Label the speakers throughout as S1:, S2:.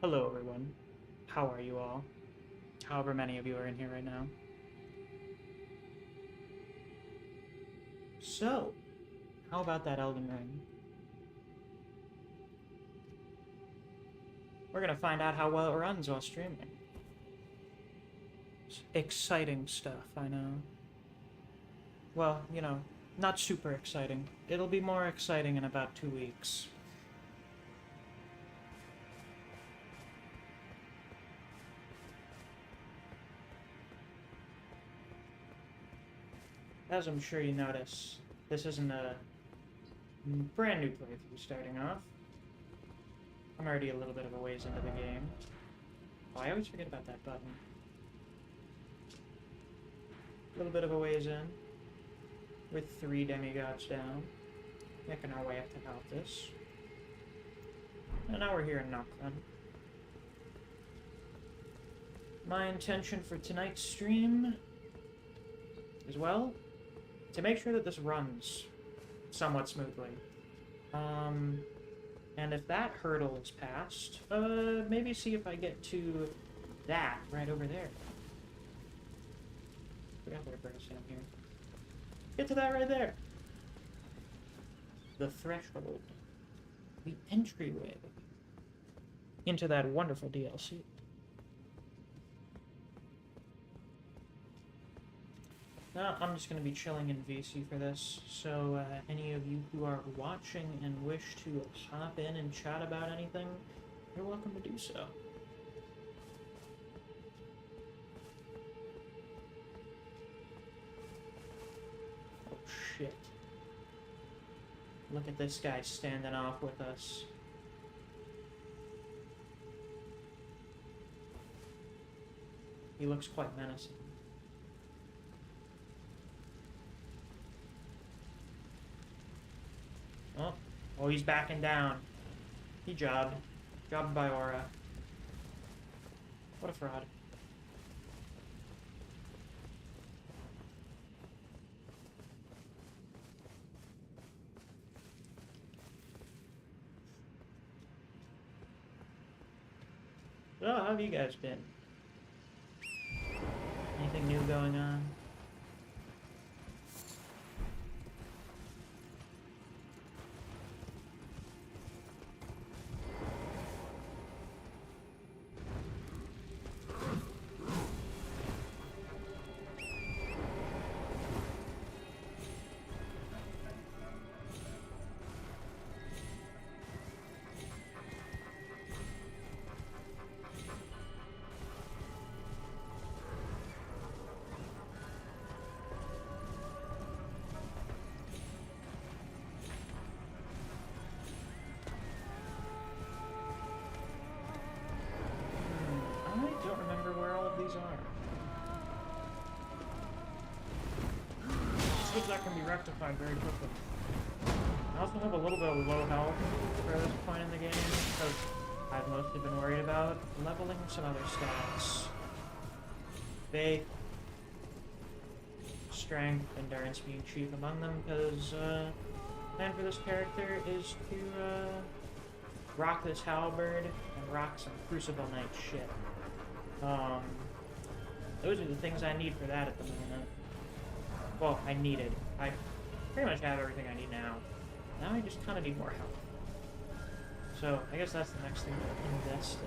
S1: Hello, everyone. How are you all? However many of you are in here right now. So, how about that Elden Ring? We're gonna find out how well it runs while streaming. It's exciting stuff, I know. Well, you know, not super exciting. It'll be more exciting in about 2 weeks. As I'm sure you notice, this isn't a brand new playthrough starting off. I'm already a little bit of a ways into the game. Oh, I always forget about that button. A little bit of a ways in, with 3 demigods down, making our way up to Altus. And now we're here in Nocturne. My intention for tonight's stream is, well, to make sure that this runs somewhat smoothly. And if that hurdle is passed, maybe see if I get to that right over there. Forgot there a person here. Get to that right there. The threshold. The entryway into that wonderful DLC. Now, I'm just going to be chilling in VC for this, so any of you who are watching and wish to hop in and chat about anything, you're welcome to do so. Oh, shit. Look at this guy standing off with us. He looks quite menacing. Oh, he's backing down. He jobbed. Jobbed by Aura. What a fraud. So, how have you guys been? Anything new going on? I don't remember where all of these are. I suppose that can be rectified very quickly. I also have a little bit of low health for this point in the game, because I've mostly been worried about leveling some other stats. Faith, strength, endurance being chief among them, because plan for this character is to rock this halberd and rock some Crucible Knight shit. Those are the things I need for that at the moment. Well, I needed. I pretty much have everything I need now. Now I just kind of need more health. So, I guess that's the next thing to invest in.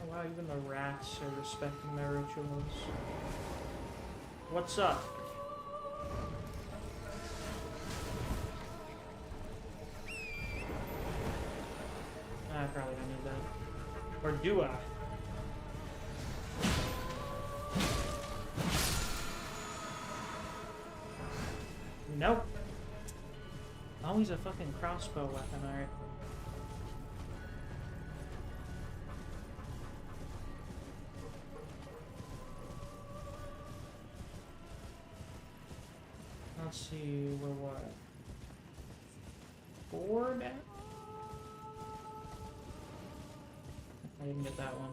S1: Wow, even the rats are respecting my rituals. What's up? I probably don't need that. Or do I? Nope. Always a fucking crossbow weapon, alright. Let's see, where what? 4 down? I didn't get that one.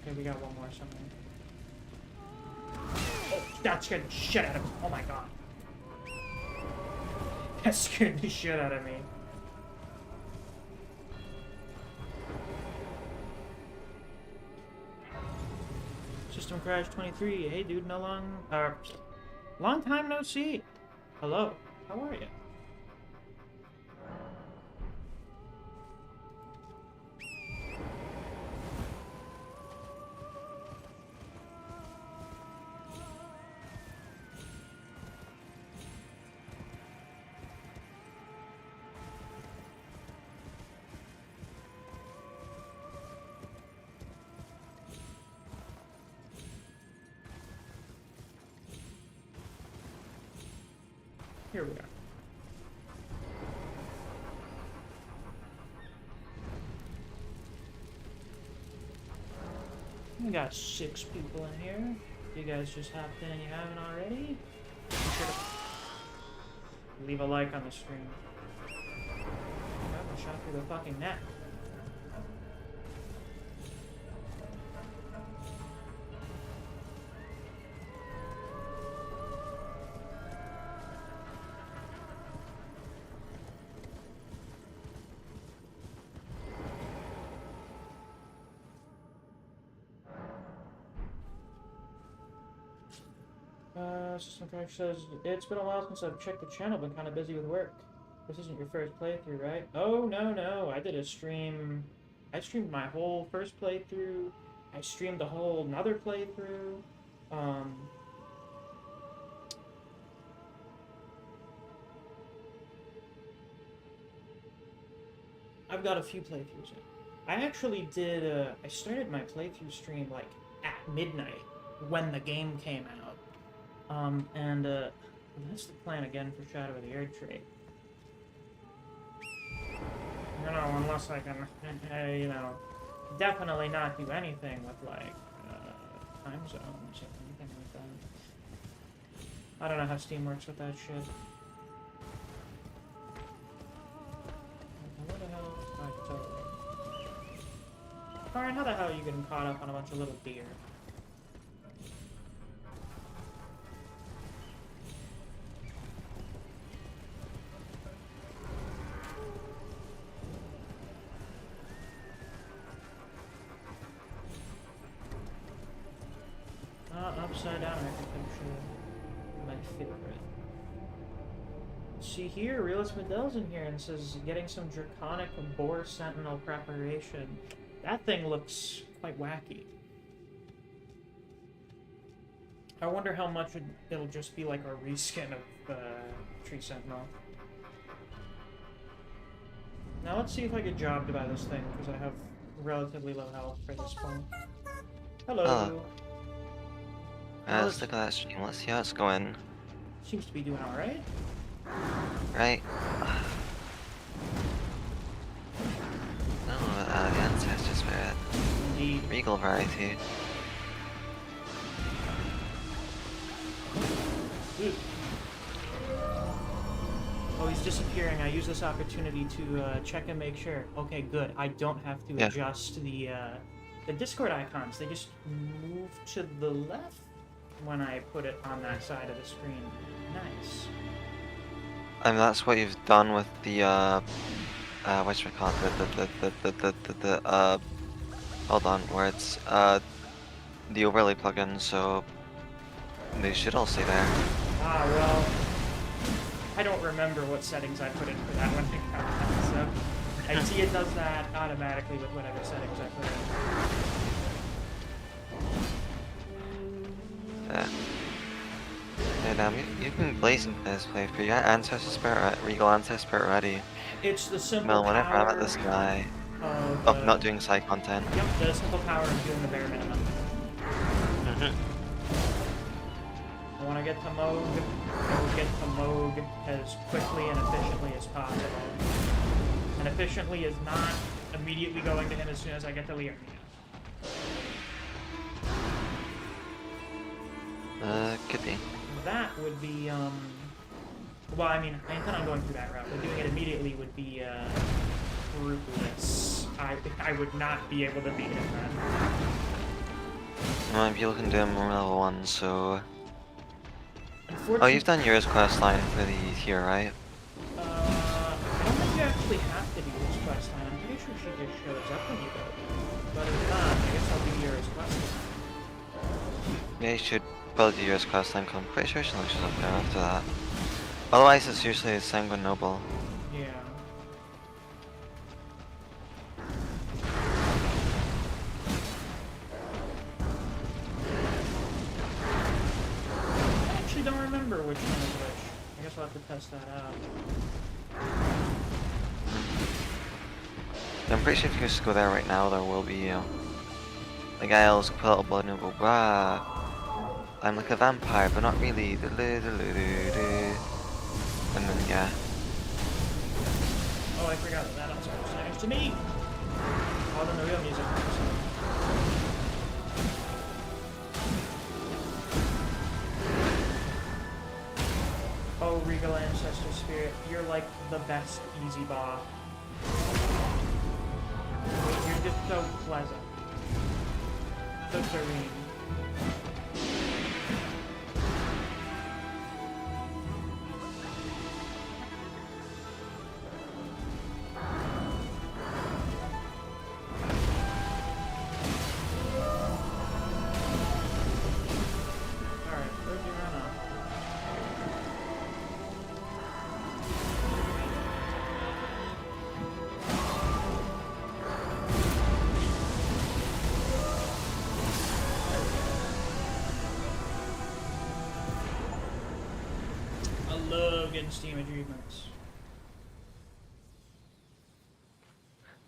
S1: Okay, we got one more somewhere. Oh, that scared the shit out of me. Oh my god. That scared the shit out of me. System crash 23. Hey dude, long time no see. Hello, how are you? Here we are. We got 6 people in here. You guys just hopped in and you haven't already? Be sure to leave a like on the stream. I shot through the fucking net. System Crash says, it's been a while since I've checked the channel, been kind of busy with work. This isn't your first playthrough, right? Oh, no. I did a stream. I streamed my whole first playthrough. I streamed a whole another playthrough. I've got a few playthroughs in. I actually did, I started my playthrough stream, like, at midnight when the game came out. That's the plan again for Shadow of the Erdtree. You know, unless I can, you know, definitely not do anything with, like, time zones or anything like that. I don't know how Steam works with that shit. What the hell? Oh, totally. Alright, how the hell are you getting caught up on a bunch of little deer? Upside down architecture. My favorite. See here, Realist Medell's in here and says getting some draconic boar sentinel preparation. That thing looks quite wacky. I wonder how much it'll just be like a reskin of Tree Sentinel. Now let's see if I get jobbed by this thing, because I have relatively low health for this point. Hello.
S2: Let's look at that stream. Let's see how it's going.
S1: Seems to be doing alright.
S2: Right. No, the Ancestor Spirit.
S1: Indeed.
S2: Regal variety.
S1: Ooh. Oh, he's disappearing. I use this opportunity to check and make sure. Okay, good. I don't have to adjust the Discord icons. They just move to the left when I put it on that side of the screen. Nice.
S2: I mean, that's what you've done with the whatchamacallit, hold on, words, the overlay plugin, so they should all stay there.
S1: Ah, well, I don't remember what settings I put in for that one, so I see it does that automatically with whatever settings I put in.
S2: Yeah, damn, you can blaze into this playthrough. You got Ancestor Spirit, Regal Ancestor Spirit ready.
S1: It's the simple
S2: Well, whenever
S1: power
S2: I'm at this guy,
S1: of
S2: not doing side content.
S1: Yep, the simple power of doing the bare minimum. I want to get to Moog. I will get to Moog as quickly and efficiently as possible. And and efficiently is not immediately going to him as soon as I get to Liurnia.
S2: Could be.
S1: That would be, well, I mean, I intend on going through that route, but doing it immediately would be, fruitless. I would not be able to beat him then.
S2: Well, if you look into him, we're level 1, so... Oh,
S1: Unfortunately...
S2: you've done yours quest line for the here, right?
S1: I don't think you actually have to do this quest line. I'm pretty sure she just shows up when you go. But if not, I guess I'll do yours quest line.
S2: Yeah, you should probably do yours quest line, 'cause I'm pretty sure she launches up there after that. Otherwise, it's usually a Sanguine Noble.
S1: Yeah. I actually don't remember which one is which. I guess I'll have to test that out.
S2: I'm pretty sure if you just go there right now, there will be, the guy else put out a blood and go, "Rah, I'm like a vampire, but not really." And then, yeah.
S1: Oh, I forgot that also was nice to me! Oh, then the real music. Oh, Regal Ancestor Spirit, you're like the best easy boss. You're just so pleasant. So serene. Alright, where'd you run off? I love getting Steam achievements.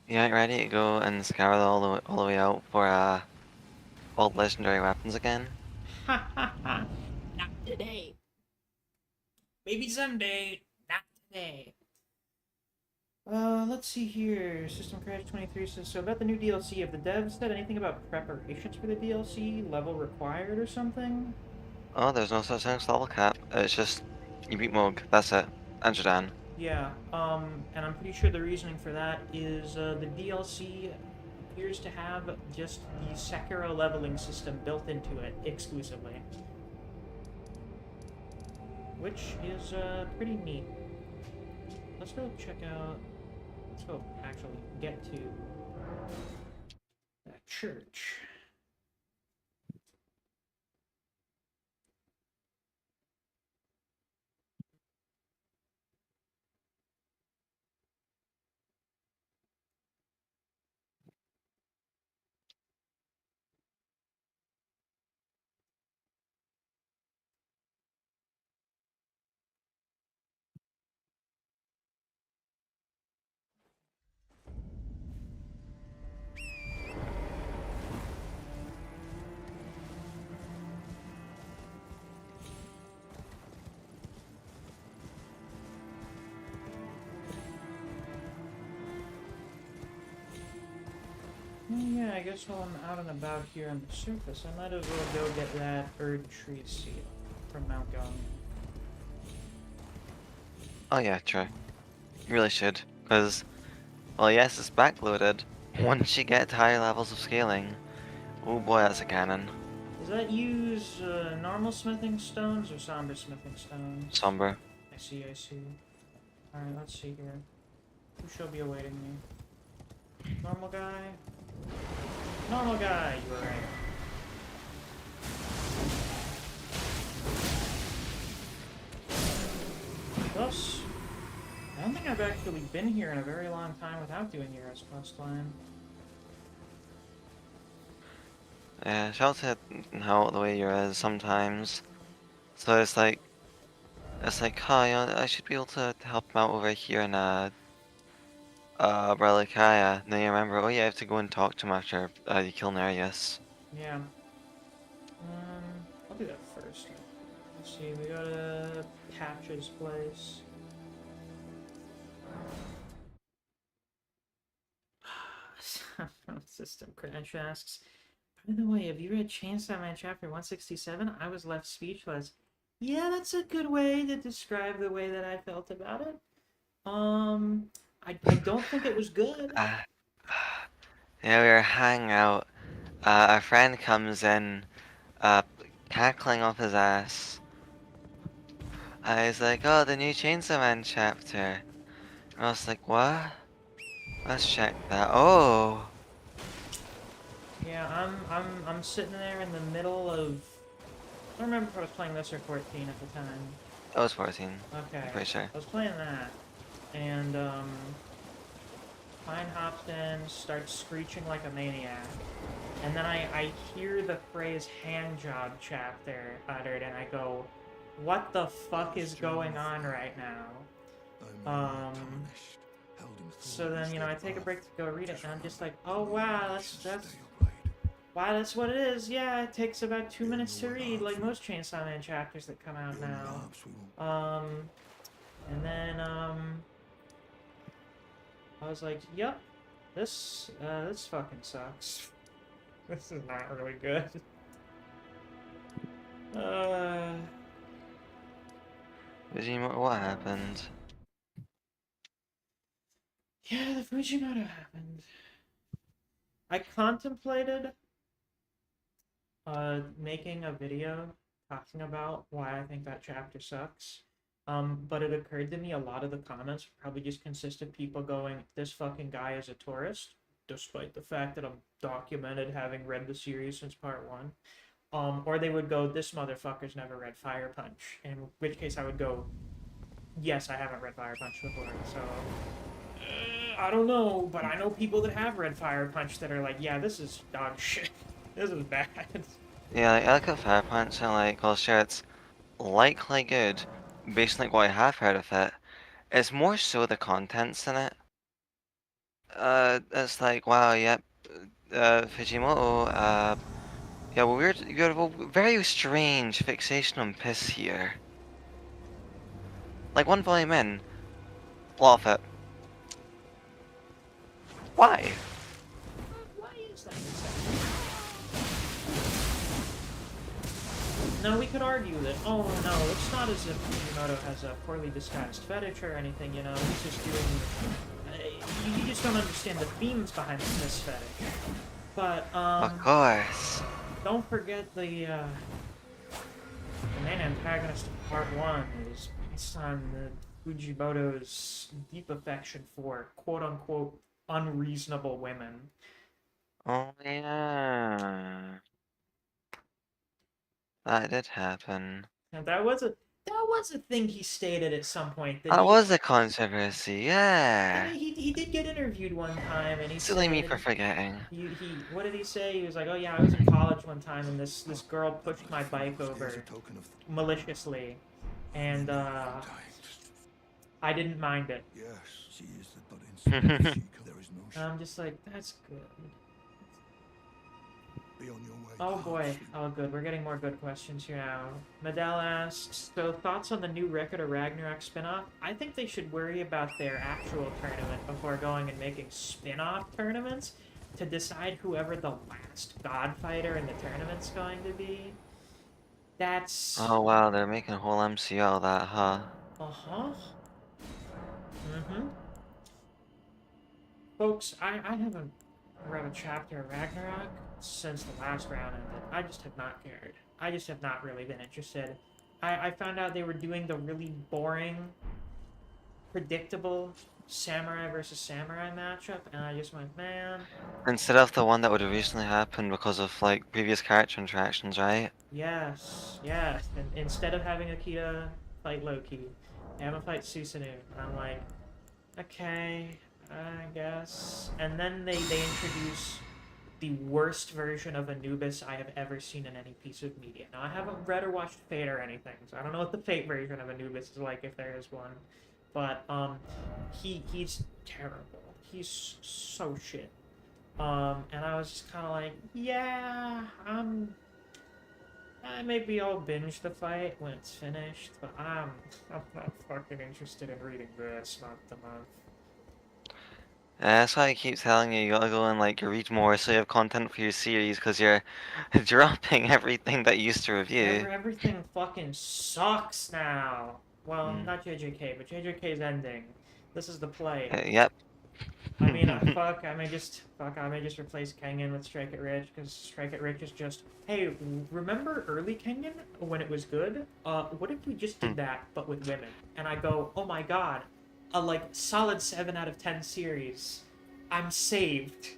S2: Yeah, ready to go and scour all the way out for, all legendary weapons again?
S1: Ha ha ha! Not today. Maybe someday. Not today. Let's see here. System Crash 23 says, so about the new DLC, have the devs said anything about preparations for the DLC? Level required or something?
S2: Oh, there's no such thing as level cap. It's just, you beat Moog, that's it. And Jadan.
S1: Yeah, and I'm pretty sure the reasoning for that is, the DLC appears to have just the Sekiro leveling system built into it exclusively. Which is, pretty neat. Let's go check out... Let's go actually get to that church. Yeah, I guess while I'm out and about here on the surface, I might as well go get that Erdtree seal from Mount Gong.
S2: Oh yeah, true. You really should. Because, well, yes, it's backloaded. Once you get to higher levels of scaling, oh boy, that's a cannon.
S1: Does that use normal smithing stones or somber smithing stones?
S2: Somber.
S1: I see, I see. Alright, let's see here. Who shall be awaiting me? Normal guy? Normal guy, you are right. Thus, I don't think I've actually been here in a very long time without doing Yura's questline.
S2: Yeah, shout out how the way you're is sometimes. So it's like, hi, I should be able to help him out over here in, Relicaya. And then you remember, oh yeah, I have to go and talk to him after, you kill Nereus.
S1: Yeah. I'll do that first. Let's see, we go to Patch's place. System Crash asks, by the way, have you read Chainsaw Man Chapter 167? I was left speechless. Yeah, that's a good way to describe the way that I felt about it. I don't think it was good.
S2: Uh, yeah, we were hanging out. A friend comes in, uh, cackling off his ass. He's like, oh, the new Chainsaw Man chapter. And I was like, what? Let's check that. Oh,
S1: Yeah, I'm sitting there in the middle of. I don't remember if I was playing this or 14 at the time.
S2: that was 14.
S1: Okay,
S2: I'm pretty sure.
S1: I was playing that, and Pine hops in, starts screeching like a maniac, and then I hear the phrase "hand job chapter" uttered, and I go, "What the fuck is going on right now?" So then, I take a break to go read it, and I'm just like, oh wow, that's what it is. Yeah, it takes about 2 minutes to read, like most Chainsaw Man chapters that come out now. And then, I was like, yep, this fucking sucks. This is not really good.
S2: Vegeta, what happened?
S1: Yeah, the Fujimoto happened. I contemplated making a video talking about why I think that chapter sucks. But it occurred to me a lot of the comments probably just consist of people going, "This fucking guy is a tourist," despite the fact that I'm documented having read the series since part one. Or they would go, "This motherfucker's never read Fire Punch," in which case I would go, "Yes, I haven't read Fire Punch before, so I don't know, but I know people that have read Fire Punch that are like, yeah, this is dog shit. This is bad."
S2: Yeah, like, I look at Fire Punch and like, well, sure, it's likely good, based on like what I have heard of it. It's more so the contents in it. It's like, wow, yep, Fujimoto, yeah, well, you have a very strange fixation on piss here. Like, one volume in, love it. Why?
S1: Why is that exactly? No, we could argue that, oh no, it's not as if Fujimoto has a poorly disguised fetish or anything, he's just doing... you just don't understand the themes behind this fetish. But,
S2: Of course.
S1: don't forget the main antagonist of part one is based on Fujimoto's deep affection for quote-unquote unreasonable women.
S2: Oh, yeah. That did happen.
S1: And that was a thing he stated at some point that
S2: That
S1: he
S2: was a controversy, yeah.
S1: he did get interviewed one time and he
S2: Silly me
S1: said
S2: for forgetting.
S1: he what did he say? He was like, "Oh yeah, I was in college one time and this girl pushed my bike over maliciously, and I didn't mind it." And I'm just like, that's good. Oh boy. Oh good. We're getting more good questions here now. Medell asks, so thoughts on the new Record of Ragnarok spin-off? I think they should worry about their actual tournament before going and making spin-off tournaments to decide whoever the last god fighter in the tournament's going to be. That's...
S2: Oh wow, they're making a whole MCU out of that, huh?
S1: Uh-huh. Mm-hmm. Folks, I haven't read a chapter of Ragnarok since the last round ended. I just have not cared. I just have not really been interested. I found out they were doing the really boring, predictable samurai versus samurai matchup, and I just went, man.
S2: Instead of the one that would have recently happened because of like previous character interactions, right?
S1: Yes, yes. And instead of having Akita fight Loki, have him fight Susanoo. And I'm like, okay, I guess. And then they introduce the worst version of Anubis I have ever seen in any piece of media. Now, I haven't read or watched Fate or anything, so I don't know what the Fate version of Anubis is like, if there is one. But, he's terrible. He's so shit. And I was just kind of like, yeah, maybe I'll binge the fight when it's finished, but I'm not fucking interested in reading this month to month.
S2: That's why I keep telling you, you gotta go and like read more so you have content for your series, because you're dropping everything that you used to review.
S1: Everything fucking sucks now. Well,
S2: Mm.
S1: not JJK, but JJK's ending. This is the play.
S2: Yep.
S1: I mean, I may just replace Kengan with Strike It Rich, because Strike It Rich is just, hey, remember early Kengan when it was good? What if we just did that, but with women? And I go, oh my god, a like solid 7 out of 10 series. I'm saved.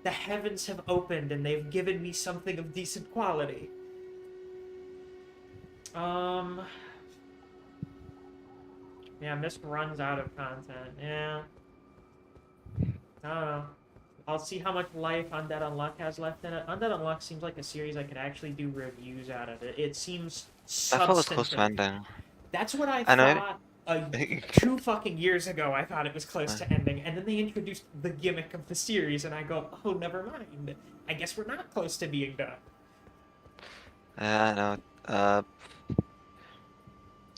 S1: The heavens have opened and they've given me something of decent quality. Um, yeah, Misc runs out of content. Yeah, I don't know. I'll see how much life Undead Unluck has left in it. Undead Unluck seems like a series I could actually do reviews out of it. It seems
S2: I thought it was close to
S1: substantive.
S2: ending.
S1: That's what I
S2: I know.
S1: thought 2 fucking years ago. I thought it was close to ending, and then they introduced the gimmick of the series, and I go, oh, never mind. I guess we're not close to being done.
S2: Yeah, I know.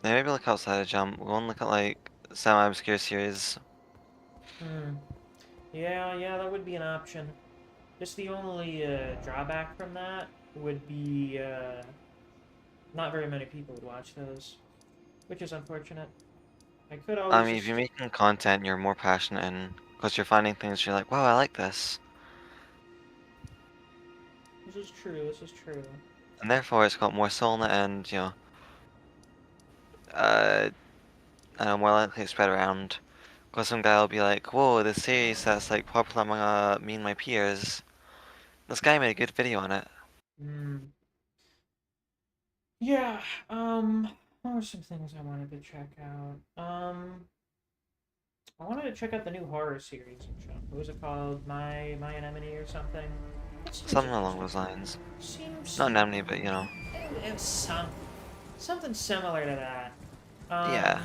S2: Maybe look outside of Jump. Go and look at like semi-obscure series.
S1: Hmm. Yeah, that would be an option. Just the only drawback from that would be not very many people would watch those, which is unfortunate. I could
S2: I
S1: always
S2: mean, if you're
S1: just...
S2: making content you're more passionate in, because you're finding things you're like, wow, I like this.
S1: This is true, this is true.
S2: And therefore it's got more soul in it and, uh, more likely to spread around. Because some guy will be like, whoa, this series that's like popular among me and my peers. This guy made a good video on it.
S1: Hmm. Yeah, what were some things I wanted to check out? I wanted to check out the new horror series in Jump. What was it called? My Anemone or something? It seems
S2: Something along
S1: interesting.
S2: those lines.
S1: Seems...
S2: Not Nemny, but
S1: It's something similar to that.
S2: Yeah.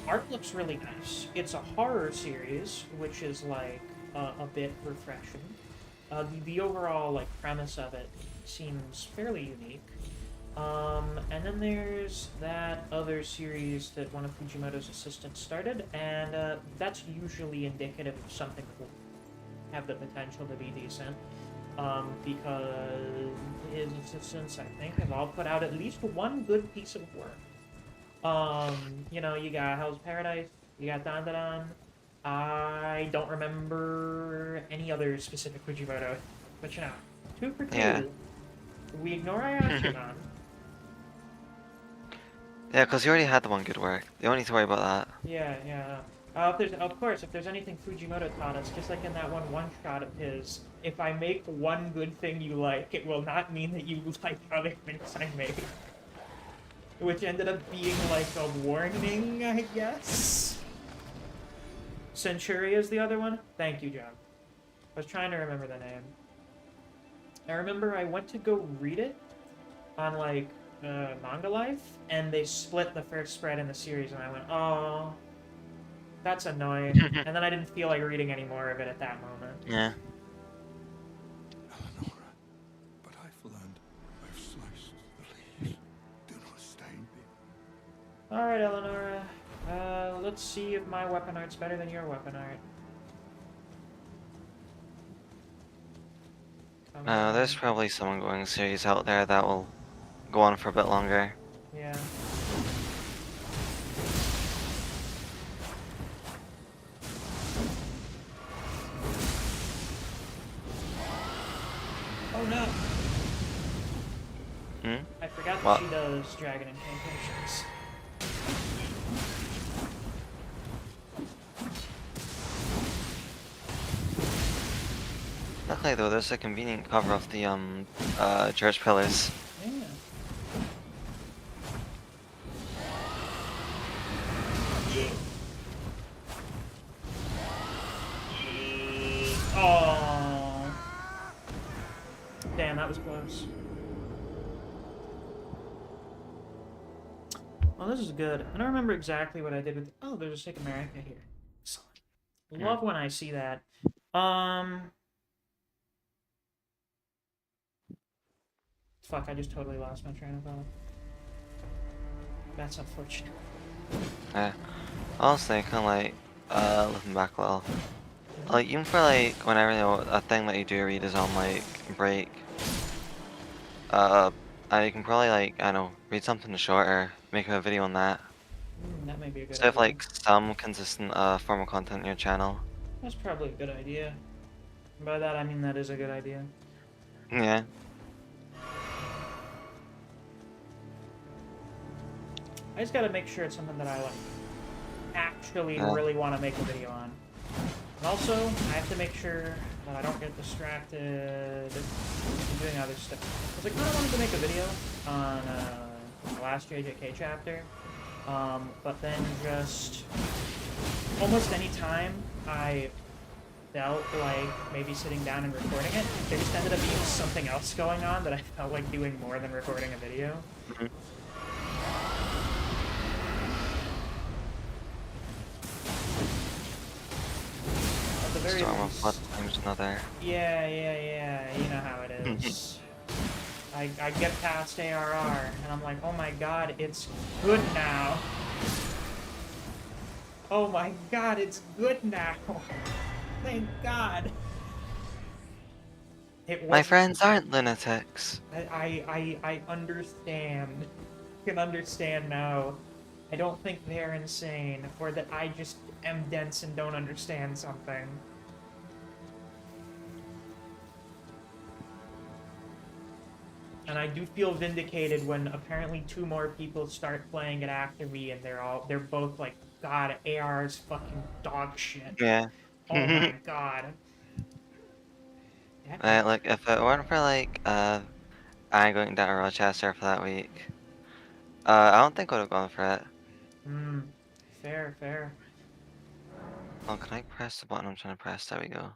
S1: Art looks really nice. It's a horror series, which is like a bit refreshing. The overall like premise of it seems fairly unique. And then there's that other series that one of Fujimoto's assistants started, and that's usually indicative of something that will have the potential to be decent. Because his assistants, I think, have all put out at least one good piece of work. You got Hell's Paradise, you got Dandadan. I don't remember any other specific Fujimoto, but two for
S2: Yeah.
S1: two. We ignore Ayashimon.
S2: Yeah, because you already had the one good work. You don't need to worry about that.
S1: Yeah. If there's anything Fujimoto taught us, just like in that one shot of his, if I make one good thing you like, it will not mean that you like other things I made. Which ended up being like a warning, I guess. Centuria is the other one? Thank you, John. I was trying to remember the name. I remember I went to go read it on like Manga Life, and they split the first spread in the series, and I went, oh, that's annoying. And then I didn't feel like reading any more of it at that moment.
S2: Yeah.
S3: Eleonora, but I've learned I've sliced the leaves. Do not stain me.
S1: Alright, Eleonora. Let's see if my weapon art's better than your weapon art.
S2: There's probably some ongoing series out there that will go on for a bit longer.
S1: Yeah. Oh no! I forgot that
S2: What?
S1: she does dragon incantations.
S2: Luckily though, there's a convenient cover of the church pillars.
S1: Yeah. Oh. Damn, that was close. Well, this is good. I don't remember exactly what I did with... Oh, there's a Sick America here. Excellent. Love when I see that. Fuck, I just totally lost my train of thought. That's unfortunate.
S2: Yeah. Honestly, kind of like, Looking back well. Like, even for like, whenever you know, a thing that you do read is on like break, I can probably like, I don't know, read something shorter, make a video on that.
S1: That may be a good
S2: So have
S1: idea.
S2: like some consistent form of content on your channel.
S1: That's probably a good idea. By that I mean that is a good idea.
S2: Yeah.
S1: I just gotta make sure it's something that I like actually
S2: Yeah.
S1: really want to make a video on. And also, I have to make sure that I don't get distracted doing other stuff. Because I kind of wanted to make a video on the last JJK chapter, but then just almost any time I felt like maybe sitting down and recording it, there just ended up being something else going on that I felt like doing more than recording a video.
S2: Mhm.
S1: At the very
S2: Storm of
S1: least.
S2: Blood times another.
S1: Yeah, you know how it is. I get past ARR, and I'm like, oh my god, it's good now. Oh my god, it's good now. Thank god.
S2: My friends aren't lunatics.
S1: I understand. I can understand now. I don't think they're insane, or that I just am dense and don't understand something. And I do feel vindicated when apparently 2 more people start playing it after me, and they're both like, God, AR is fucking dog shit.
S2: Yeah.
S1: Oh my god.
S2: Like, if it weren't for like, I going down to Rochester for that week, I don't think I would have gone for it.
S1: Fair.
S2: Oh, can I press the button I'm trying to press? There we go.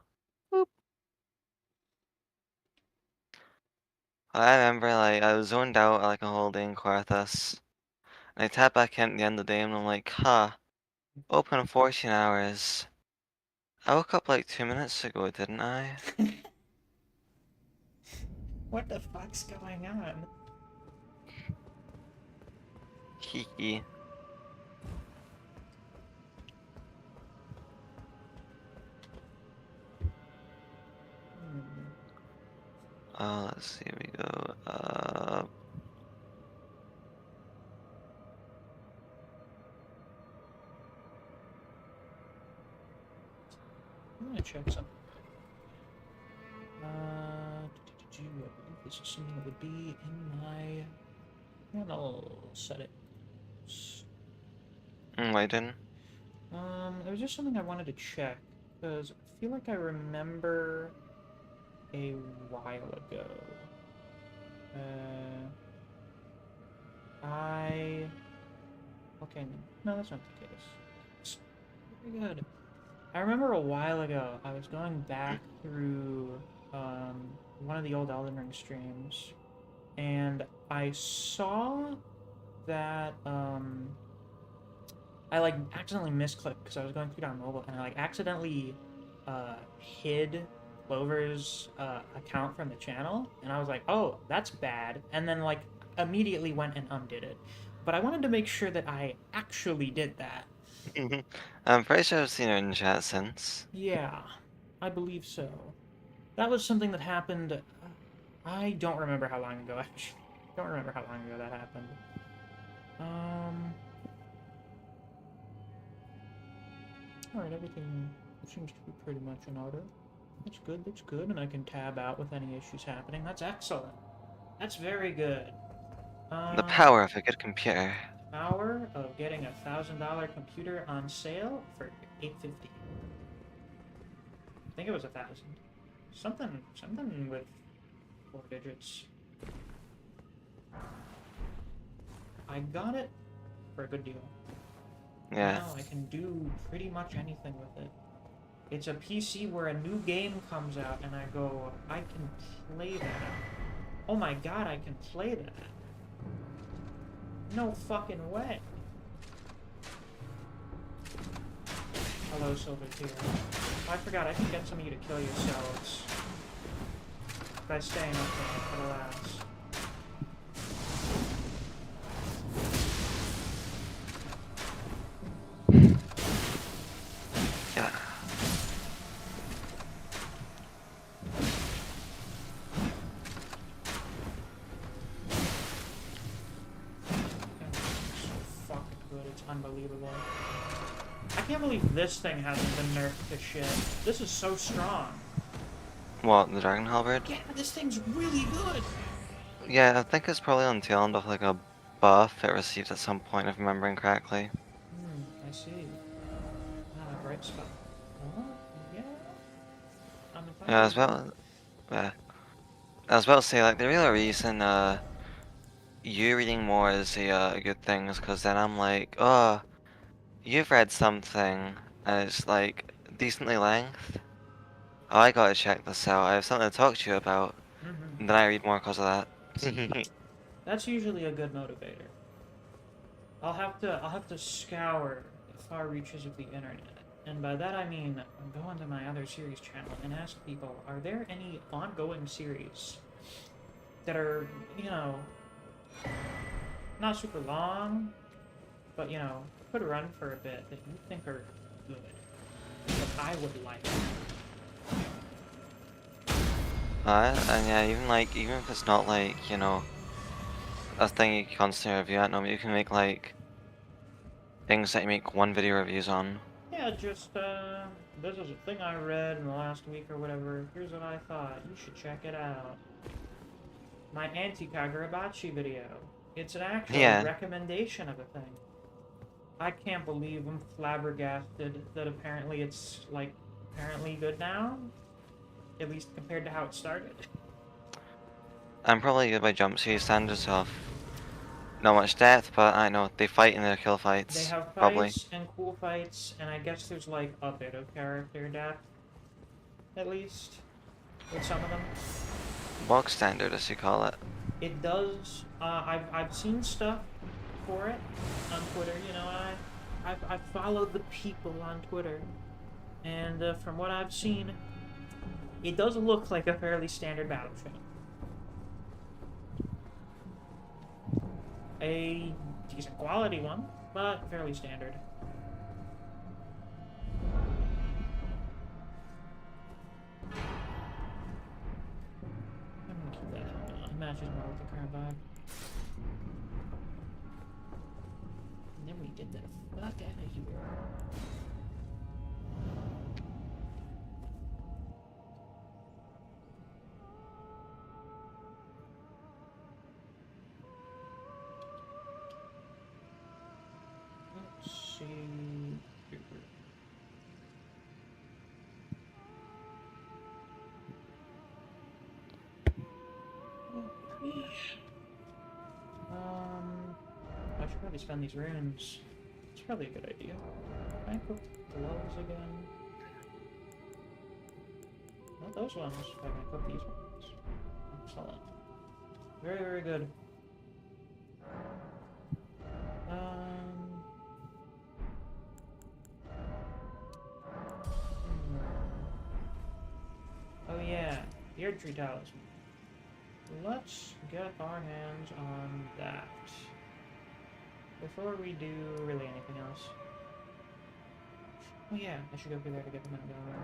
S2: I remember, like, I was zoned out like a whole day in Quarthus. And I tapped back in at the end of the day and I'm like, huh, open in 14 hours. I woke up like 2 minutes ago, didn't I?
S1: What the fuck's going on?
S2: Hee. Let's see, we go,
S1: I'm gonna check something. I believe this is something that would be in my channel settings.
S2: I didn't.
S1: It was just something I wanted to check, because I feel like I remember a while ago. Okay, no, that's not the case. It's very good. I remember a while ago, I was going back through one of the old Elden Ring streams, and I saw that I like accidentally misclicked because I was going through it on mobile, and I like accidentally hid Clover's account from the channel, and I was like, oh, that's bad, and then like immediately went and undid it. But I wanted to make sure that I actually did that.
S2: I'm pretty sure I've seen her in chat since.
S1: Yeah, I believe so. That was something that happened. I don't remember how long ago, actually. Don't remember how long ago that happened. Alright, everything seems to be pretty much in order. That's good, and I can tab out with any issues happening. That's excellent. That's very good.
S2: The power of a good computer.
S1: Power of getting a $1,000 computer on sale for $850. I think it was 1,000. Something with 4 digits. I got it for a good deal.
S2: Yeah.
S1: Now I can do pretty much anything with it. It's a PC where a new game comes out and I go, I can play that. Oh my god, I can play that. No fucking way. Hello, Silver Tier. Oh, I forgot, I can get some of you to kill yourselves. By staying up there for the last. unbelievable. I can't believe this thing hasn't been nerfed to shit. This is so strong.
S2: What, the Dragon Halberd?
S1: Yeah, this thing's really good.
S2: Yeah, I think it's probably on the tail end of like a buff it received at some point, if I'm remembering correctly.
S1: I see. Ah, bright spot. Oh, yeah.
S2: Yeah, as well. Yeah, I was about to say, like, the real reason you reading more is a good thing is because then I'm like, oh, you've read something and it's like decently length. Oh, I gotta check this out. I have something to talk to you about. And then I read more because of that.
S1: That's usually a good motivator. I'll have to scour the far reaches of the internet. And by that I mean go onto my other series channel and ask people, are there any ongoing series that are, you know, not super long, but, you know, could run for a bit that you think are good, that I would like.
S2: And yeah, even if it's not like, you know, a thing you can constantly review at, no, you can make like things that you make one video reviews on.
S1: Yeah, just, this is a thing I read in the last week or whatever. Here's what I thought. You should check it out. My anti-Kagurabachi video. It's an actual recommendation of a thing. I can't believe I'm flabbergasted that apparently it's, like, apparently good now. At least compared to how it started.
S2: I'm probably good by jumpsuit standards of not much depth, but I know they fight in their kill fights.
S1: They have
S2: probably.
S1: fights and cool fights, and I guess there's, like, a bit of character depth. At least. With some of them.
S2: Bog standard, as you call it.
S1: It does. I've seen stuff for it on Twitter. You know, I've followed the people on Twitter, and from what I've seen, it does look like a fairly standard battlefield. A decent quality one, but fairly standard. I'm gonna keep that helmet on. It matches more with the current vibe. And then we get the fuck out of here. Let's see. I should probably spend these runes. It's probably a good idea. Can I equip gloves again? Not those ones. I can equip these ones. Excellent. Very, very good. Oh yeah, the Erdtree talisman. Let's get our hands on that before we do really anything else. Oh yeah, I should go over there to get the minute going.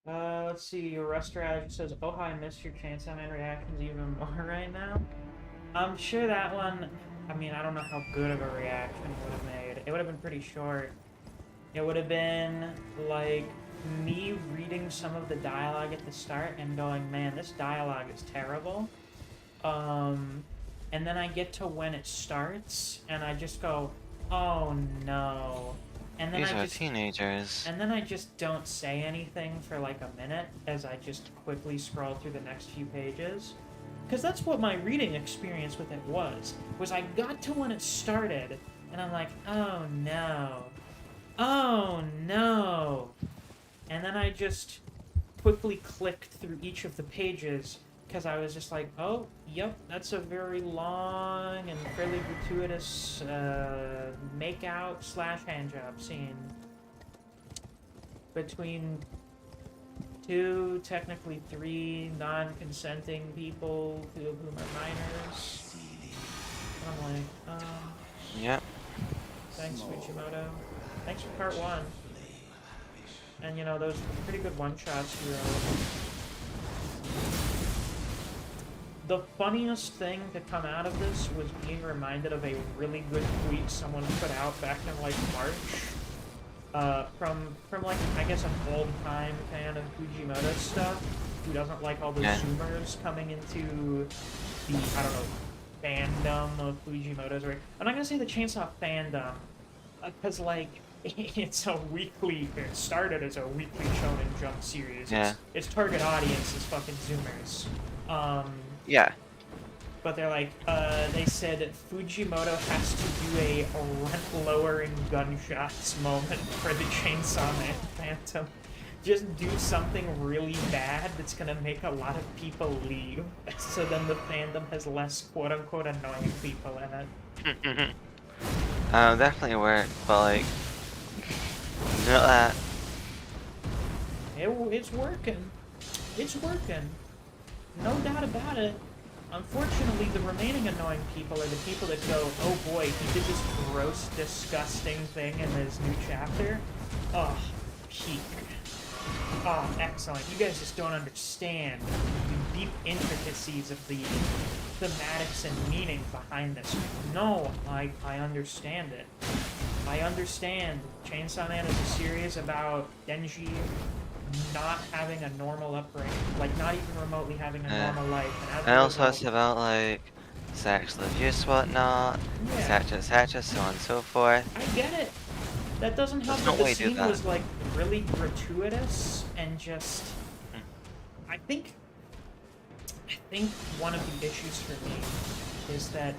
S1: Let's see, Rustrat says, oh, I missed your Chainsaw Man reactions even more right now. I'm sure that one, I mean, I don't know how good of a reaction it would have made. It would have been pretty short. It would have been, like, me reading some of the dialogue at the start and going, man, this dialogue is terrible. And then I get to when it starts, and I just go, oh no. And then
S2: These are teenagers.
S1: And then I just don't say anything for like a minute as I just quickly scroll through the next few pages. Because that's what my reading experience with it was I got to when it started, and I'm like, oh no. Oh no. And then I just quickly clicked through each of the pages because I was just like, oh, yep, that's a very long and fairly gratuitous make-out / handjob scene between 2, technically 3 non-consenting people, 2 of whom are minors. And I'm like,
S2: Yep.
S1: thanks, Michimoto. Thanks for part 1. And you know, those were pretty good one-shots you wrote. The funniest thing to come out of this was being reminded of a really good tweet someone put out back in like March. From like, I guess, an old-time fan of Fujimoto stuff who doesn't like all the Zoomers coming into the, I don't know, fandom of Fujimoto's. Or I'm not gonna say the Chainsaw fandom, because like it started as a weekly Shonen Jump series.
S2: Yeah.
S1: Its target audience is fucking Zoomers.
S2: Yeah.
S1: But they're like, they said Fujimoto has to do a rent-lowering gunshots moment for the Chainsaw Man Phantom. Just do something really bad that's gonna make a lot of people leave, so then the fandom has less quote-unquote annoying people in it.
S2: Definitely work, but like, not that.
S1: It's working. It's working. No doubt about it. Unfortunately, the remaining annoying people are the people that go, oh boy, he did this gross, disgusting thing in this new chapter. Oh, peak. Oh, excellent. You guys just don't understand the deep intricacies of the thematics and meaning behind this. No, I understand it. I understand. Chainsaw Man is a series about Denji not having a normal upbringing, like not even remotely having a normal life.
S2: And also it's about like sexual abuse, whatnot, etc., so on and so forth.
S1: I get it. That doesn't help that the scene was like really gratuitous and just. I think one of the issues for me is that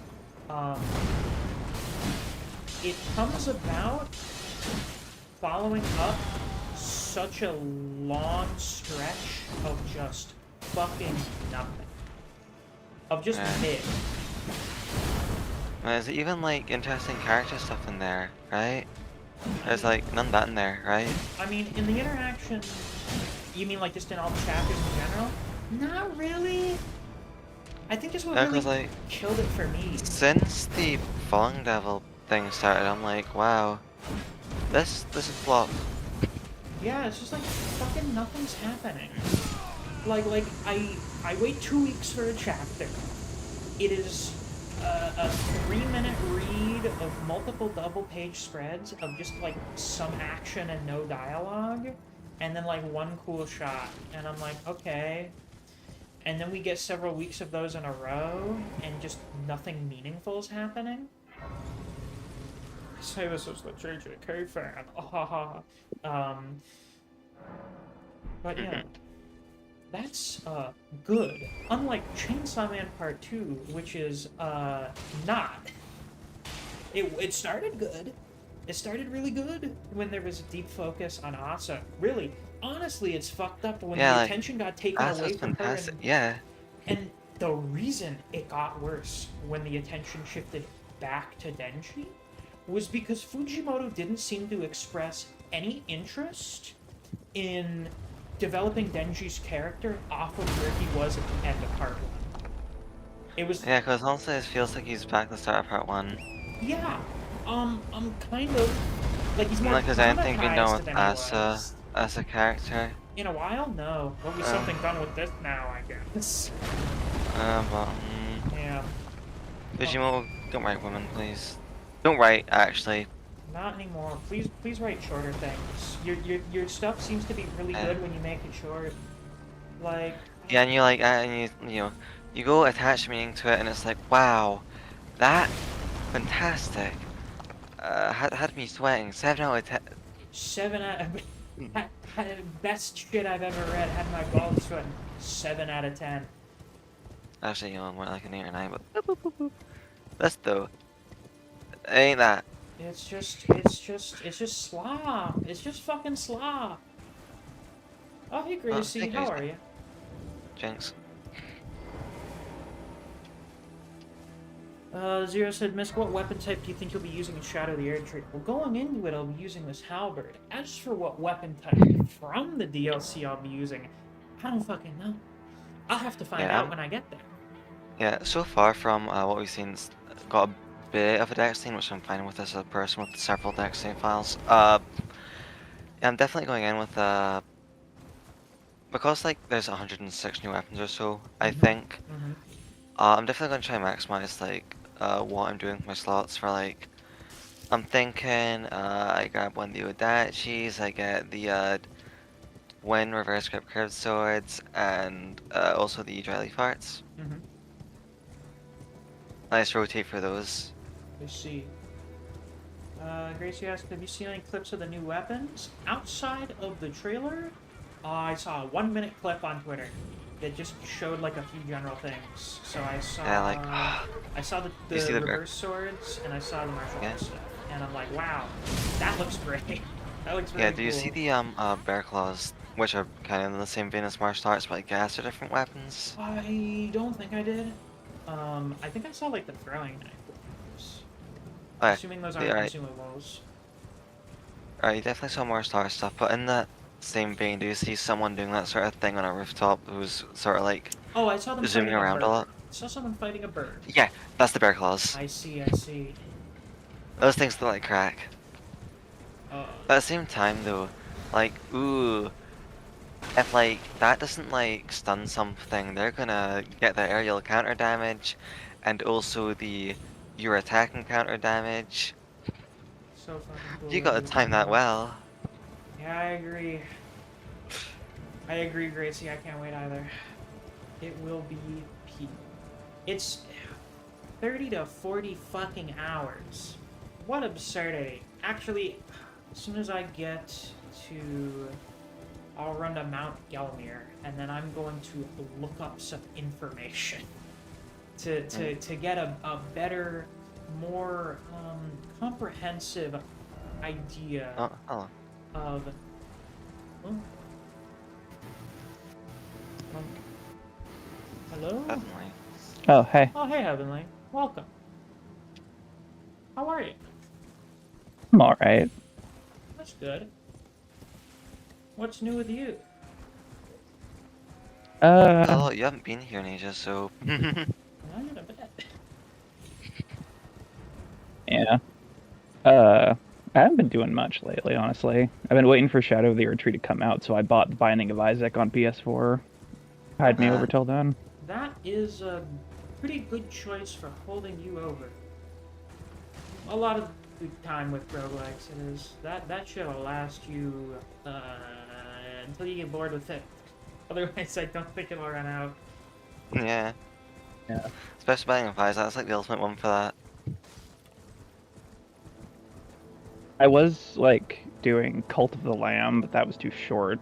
S1: it comes about following up such a long stretch of just fucking nothing. Of just mid.
S2: There's even like interesting character stuff in there, right? There's like none of that in there, right?
S1: I mean, in the interaction, you mean like just in all the chapters in general? Not really. I think that's what really
S2: like,
S1: killed it for me.
S2: Since the Falling Devil thing started, I'm like, wow, this is flop.
S1: Yeah, it's just like fucking nothing's happening. Like I wait 2 weeks for a chapter. It is a 3-minute read of multiple double-page spreads of just like some action and no dialogue, and then like one cool shot, and I'm like, okay. And then we get several weeks of those in a row, and just nothing meaningful is happening. Say this as the JJK fan. But yeah, that's good. Unlike Chainsaw Man Part 2, which is not. It started good. It started really good when there was a deep focus on Asa. Really, honestly, it's fucked up when the attention got taken away from her. And the reason it got worse when the attention shifted back to Denji was because Fujimoto didn't seem to express any interest in developing Denji's character off of where he was at the end of Part 1. It was...
S2: Yeah, because honestly it feels like he's back at the start of Part 1.
S1: Yeah, I'm kind of... Like, he's more
S2: because I don't think we know Asa as a character.
S1: In a while? No. There'll be something done with this now, I guess.
S2: But...
S1: yeah.
S2: Fujimoto, don't write women, please. Don't write, actually.
S1: Not anymore. Please write shorter things. Your stuff seems to be really good when you make it short. Like...
S2: Yeah, and you like, and you know, you go attach meaning to it, and it's like, wow, that, fantastic. Had me sweating. 7 out of 10.
S1: 7 out of... best shit I've ever read. Had my balls sweating. 7 out of 10.
S2: Actually, you know, more like an 8 or 9, but... That's though. Ain't that?
S1: It's just slop. It's just fucking slop. Oh, hey Gracie, how are you?
S2: Jinx.
S1: Zero said, Misc, what weapon type do you think you'll be using in Shadow the Erdtree? Well, going into it, I'll be using this halberd. As for what weapon type from the DLC I'll be using, I don't fucking know. I'll have to find out when I get there.
S2: Yeah, so far from what we've seen, it's got a bit of a deck scene, which I'm fine with as a person with several deck save files. I'm definitely going in with because like there's 106 new weapons or so, I think.
S1: Mm-hmm.
S2: I'm definitely gonna try and maximize like what I'm doing with my slots for like. I'm thinking I grab one of the Odachis, I get the Wind reverse grip curved swords, and also the dry leaf arts.
S1: Mm-hmm.
S2: Nice rotate for those.
S1: Let's see. Gracie asked, have you seen any clips of the new weapons? Outside of the trailer, I saw a 1-minute clip on Twitter that just showed like a few general things. So I saw,
S2: Yeah, like
S1: I saw the
S2: you see the
S1: reverse swords, and I saw the martial
S2: yeah.
S1: arts stuff, and I'm like, wow, that looks great. That looks
S2: Yeah,
S1: very
S2: do you
S1: cool.
S2: see the bear claws, which are kind of in the same vein as martial arts, but I guess are different weapons?
S1: I don't think I did. I think I saw like the throwing knife ones.
S2: Okay,
S1: Assuming those are
S2: yeah, right.
S1: consumables.
S2: Alright, you definitely saw martial arts stuff, but in that same vein, do you see someone doing that sort of thing on a rooftop who's sort of like
S1: Oh, I saw them
S2: zooming
S1: fighting a
S2: around a
S1: bird.
S2: lot?
S1: I saw someone fighting a bird.
S2: Yeah, that's the bear claws.
S1: I see, I see.
S2: Those things look like crack.
S1: Uh,
S2: But at the same time though, like, ooh, if like that doesn't like stun something, they're gonna get the aerial counter damage and also the your attacking counter damage.
S1: so fucking cool.
S2: You gotta time that well.
S1: Yeah, I agree. I agree, Gracie. I can't wait either. It will be peak. It's 30 to 40 fucking hours. What absurdity. Actually, as soon as I get to... I'll run to Mount Gelmir, and then I'm going to look up some information to get a better, more comprehensive idea
S2: Oh,
S1: of... Oh. Hello?
S2: definitely.
S4: Oh, hey.
S1: Oh, hey, Heavenly. Welcome. How are you?
S4: I'm alright.
S1: That's good. What's new with you?
S2: Oh, you haven't been here in ages, so.
S1: I had a bet.
S4: Yeah. I haven't been doing much lately, honestly. I've been waiting for Shadow of the Erdtree to come out, so I bought The Binding of Isaac on PS4. Hide me over till then.
S1: That is a pretty good choice for holding you over. A lot of the time with roguelikes, it is. That shit'll last you until you get bored with it. Otherwise, I don't think it'll run out.
S2: Yeah.
S4: Yeah.
S2: Especially Binding of Isaac, that's like the ultimate one for that.
S4: I was, like, doing Cult of the Lamb, but that was too short.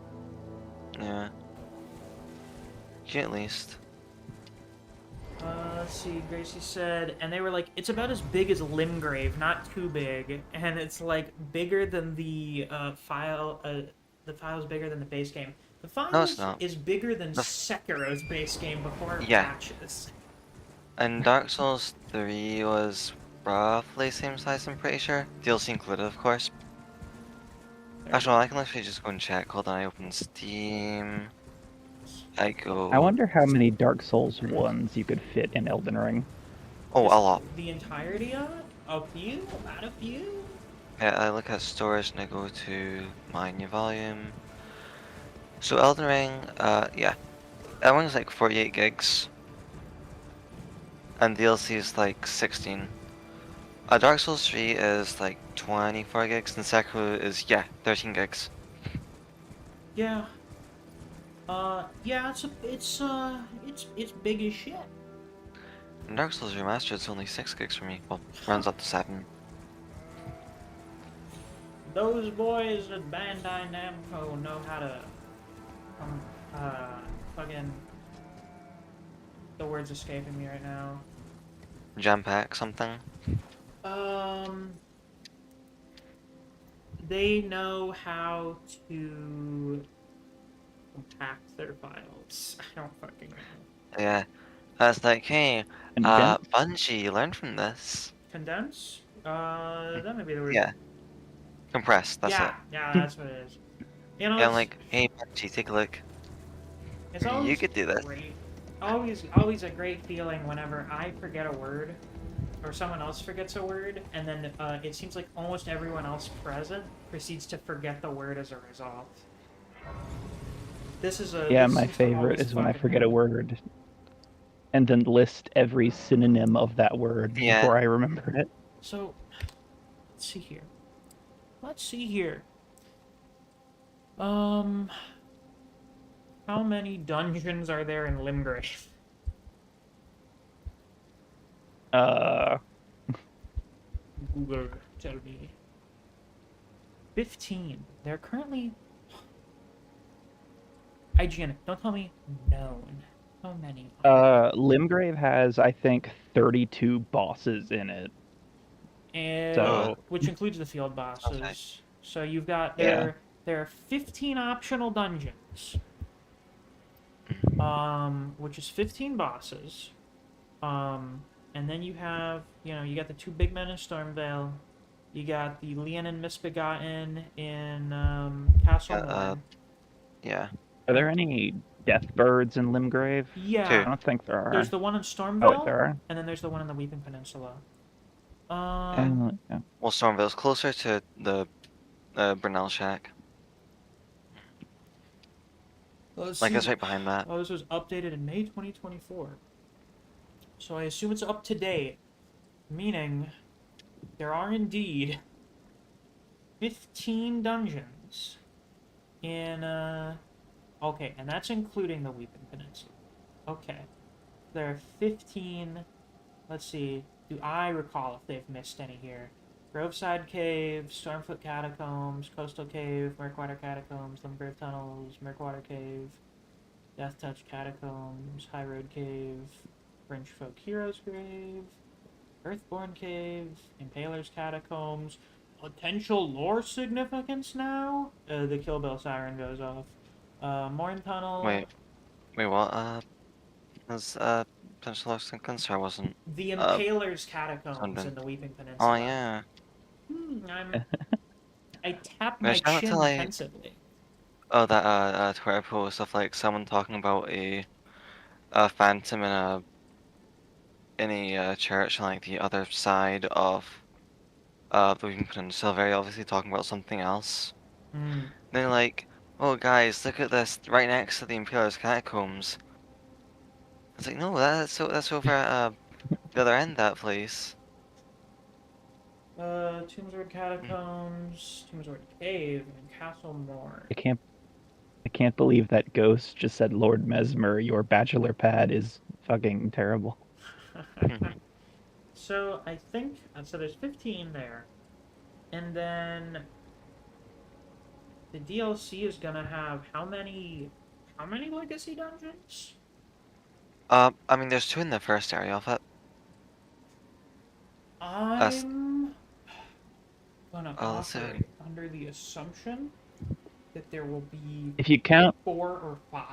S2: Yeah. You at least.
S1: Let's see, Gracie said, and they were like, it's about as big as Limgrave, not too big, and it's like bigger than the file, the file's bigger than the base game. The file
S2: No, it's not.
S1: is bigger than Sekiro's base game before
S2: Yeah.
S1: patches.
S2: And Dark Souls 3 was roughly same size, I'm pretty sure. DLC included, of course. Actually, I can actually just go and check. Hold on, I open Steam. I go...
S4: I wonder how many Dark Souls 1s you could fit in Elden Ring.
S2: Oh, a
S1: Just
S2: lot.
S1: The entirety of it? A few? About a few?
S2: Yeah, I look at storage and I go to my new volume. So Elden Ring, yeah. That one's like 48 gigs. And DLC is like 16. Dark Souls 3 is like 24 gigs, and Sekiro is, yeah, 13 gigs.
S1: Yeah. Yeah, it's big as shit.
S2: And Dark Souls Remastered is only 6 gigs for me. Well, runs up to 7.
S1: Those boys at Bandai Namco know how to, fucking, the word's escaping me right now.
S2: Jam pack something.
S1: They know how to compact their files. I don't fucking know.
S2: Yeah. That's like, hey,
S4: Condense?
S2: Bungie, learn from this.
S1: Condense? That might be the word.
S2: Yeah. Compress, that's
S1: yeah,
S2: it.
S1: yeah, that's what it is. You know,
S2: Yeah, I'm
S1: it's,
S2: like, hey, Bungie, take a look.
S1: it's always
S2: You could do this.
S1: great. Always a great feeling whenever I forget a word or someone else forgets a word, and then it seems like almost everyone else present proceeds to forget the word as a result. This
S4: Yeah,
S1: this
S4: my
S1: seems to
S4: favorite
S1: always
S4: is when I
S1: fucking
S4: forget a
S1: happen.
S4: word and then list every synonym of that word
S2: Yeah.
S4: before I remember it.
S1: So, let's see here. Let's see here. Um, how many dungeons are there in Limgrave?
S4: Uh,
S1: Google, tell me. 15. They're currently... IGN, don't tell me known. How many?
S4: Limgrave has, I think, 32 bosses in it.
S1: And,
S2: Oh,
S4: So,
S1: which includes the field
S2: okay.
S1: bosses. So you've got...
S4: yeah.
S1: There are 15 optional dungeons. Which is 15 bosses. And then you have, you got the two big men in Stormvale. You got the Leon and Misbegotten in Castle
S2: Yeah,
S1: Morn.
S2: yeah.
S4: Are there any death birds in Limgrave?
S2: Two.
S4: I
S1: Yeah,
S4: don't think there
S1: there's
S4: are.
S1: the one in
S4: Oh, wait,
S1: Stormville,
S4: there are.
S1: and then there's the one in the Weeping Peninsula. Um,
S4: Yeah.
S2: Well, Stormville's closer to the Brunel Shack.
S1: let's
S2: Like,
S1: see.
S2: it's right behind that.
S1: Oh, this was updated in May 2024. So I assume it's up to date, meaning there are indeed 15 dungeons in, okay, and that's including the Weeping Peninsula. Okay. There are 15. Let's see. Do I recall if they've missed any here? Groveside Cave, Stormfoot Catacombs, Coastal Cave, Murkwater Catacombs, Limgrave Tunnels, Murkwater Cave, Death Touch Catacombs, High Road Cave, Fringe Folk Heroes Grave, Earthborn Cave, Impaler's Catacombs. Potential lore significance now? The Kill Bill siren goes off. Morn Tunnel.
S2: Wait, what? Was potential significance? I wasn't.
S1: The
S2: Uh,
S1: Impaler's Catacombs
S2: wondering.
S1: in the Weeping
S2: Oh
S1: Peninsula.
S2: yeah.
S1: I tap
S2: Wait,
S1: my
S2: shout out to
S1: chin
S2: like
S1: pensively.
S2: that Twitter post of like someone talking about a phantom in a church on like the other side of the Weeping Peninsula, very obviously talking about something else.
S1: Hmm.
S2: Then like, oh guys, look at this right next to the Imperial's catacombs. It's like, no, that's over at the other end of that place.
S1: Tombsword Catacombs, Tombsword Cave, and Castle Morn.
S4: I can't believe that ghost just said, Lord Mesmer, your bachelor pad is fucking terrible.
S1: So I think so. There's 15 there, and then the DLC is gonna have how many? How many legacy dungeons?
S2: I mean, there's two in the first area of it. That's
S1: I'm gonna
S2: let's see.
S1: operate under the assumption that there will be
S4: If you count
S1: 4 or 5.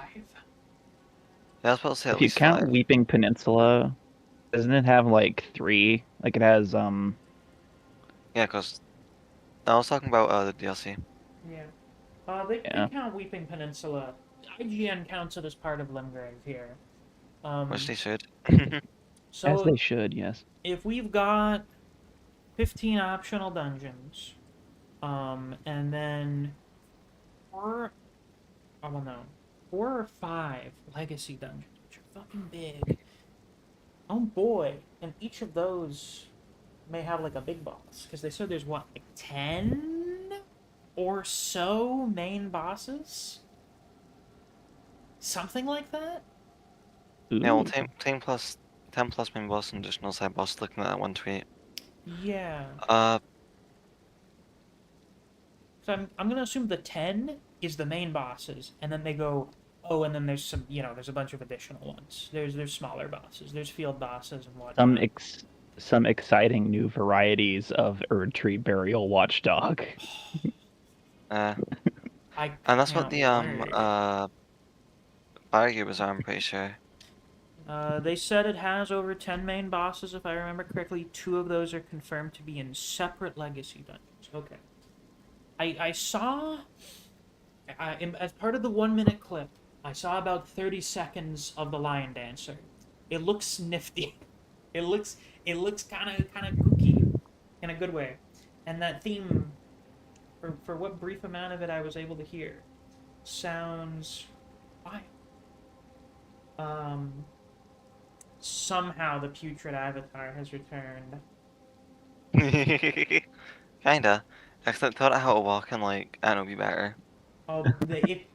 S2: Yeah, I was about to say at
S4: if you
S2: least
S4: count
S2: 5.
S4: Weeping Peninsula, doesn't it have like 3? Like it has
S2: Yeah, because I was talking about the DLC,
S1: Yeah. They
S4: yeah.
S1: count Weeping Peninsula. IGN counts it as part of Limgrave here.
S2: which they should.
S4: As
S1: So
S4: they should, yes.
S1: if we've got 15 optional dungeons, and then 4, oh well, no, 4 or 5 legacy dungeons, which are fucking big. Oh boy, and each of those may have like a big boss, because they said there's what, like 10 or so main bosses? Something like that?
S2: Yeah, well,
S4: Ooh.
S2: 10 plus main boss and additional side boss. Looking at that one tweet.
S1: Yeah.
S2: Uh,
S1: So I'm gonna assume the 10 is the main bosses, and then they go, oh, and then there's some, there's a bunch of additional ones. There's smaller bosses, there's field bosses and
S4: Some
S1: whatnot.
S4: some exciting new varieties of Erdtree Burial Watchdog.
S1: I
S2: and that's what
S1: can't
S2: the
S1: wait.
S2: Barrier was. I'm pretty sure.
S1: They said it has over 10 main bosses, if I remember correctly. 2 of those are confirmed to be in separate legacy dungeons. Okay. I saw, as part of the 1-minute clip, I saw about 30 seconds of the Lion Dancer. It looks nifty. It looks kind of kooky in a good way, and that theme for what brief amount of it I was able to hear sounds fine. Um, Somehow the putrid avatar has returned.
S2: Kinda. Except thought how to walk and like, I don't know, be better.
S1: Oh, if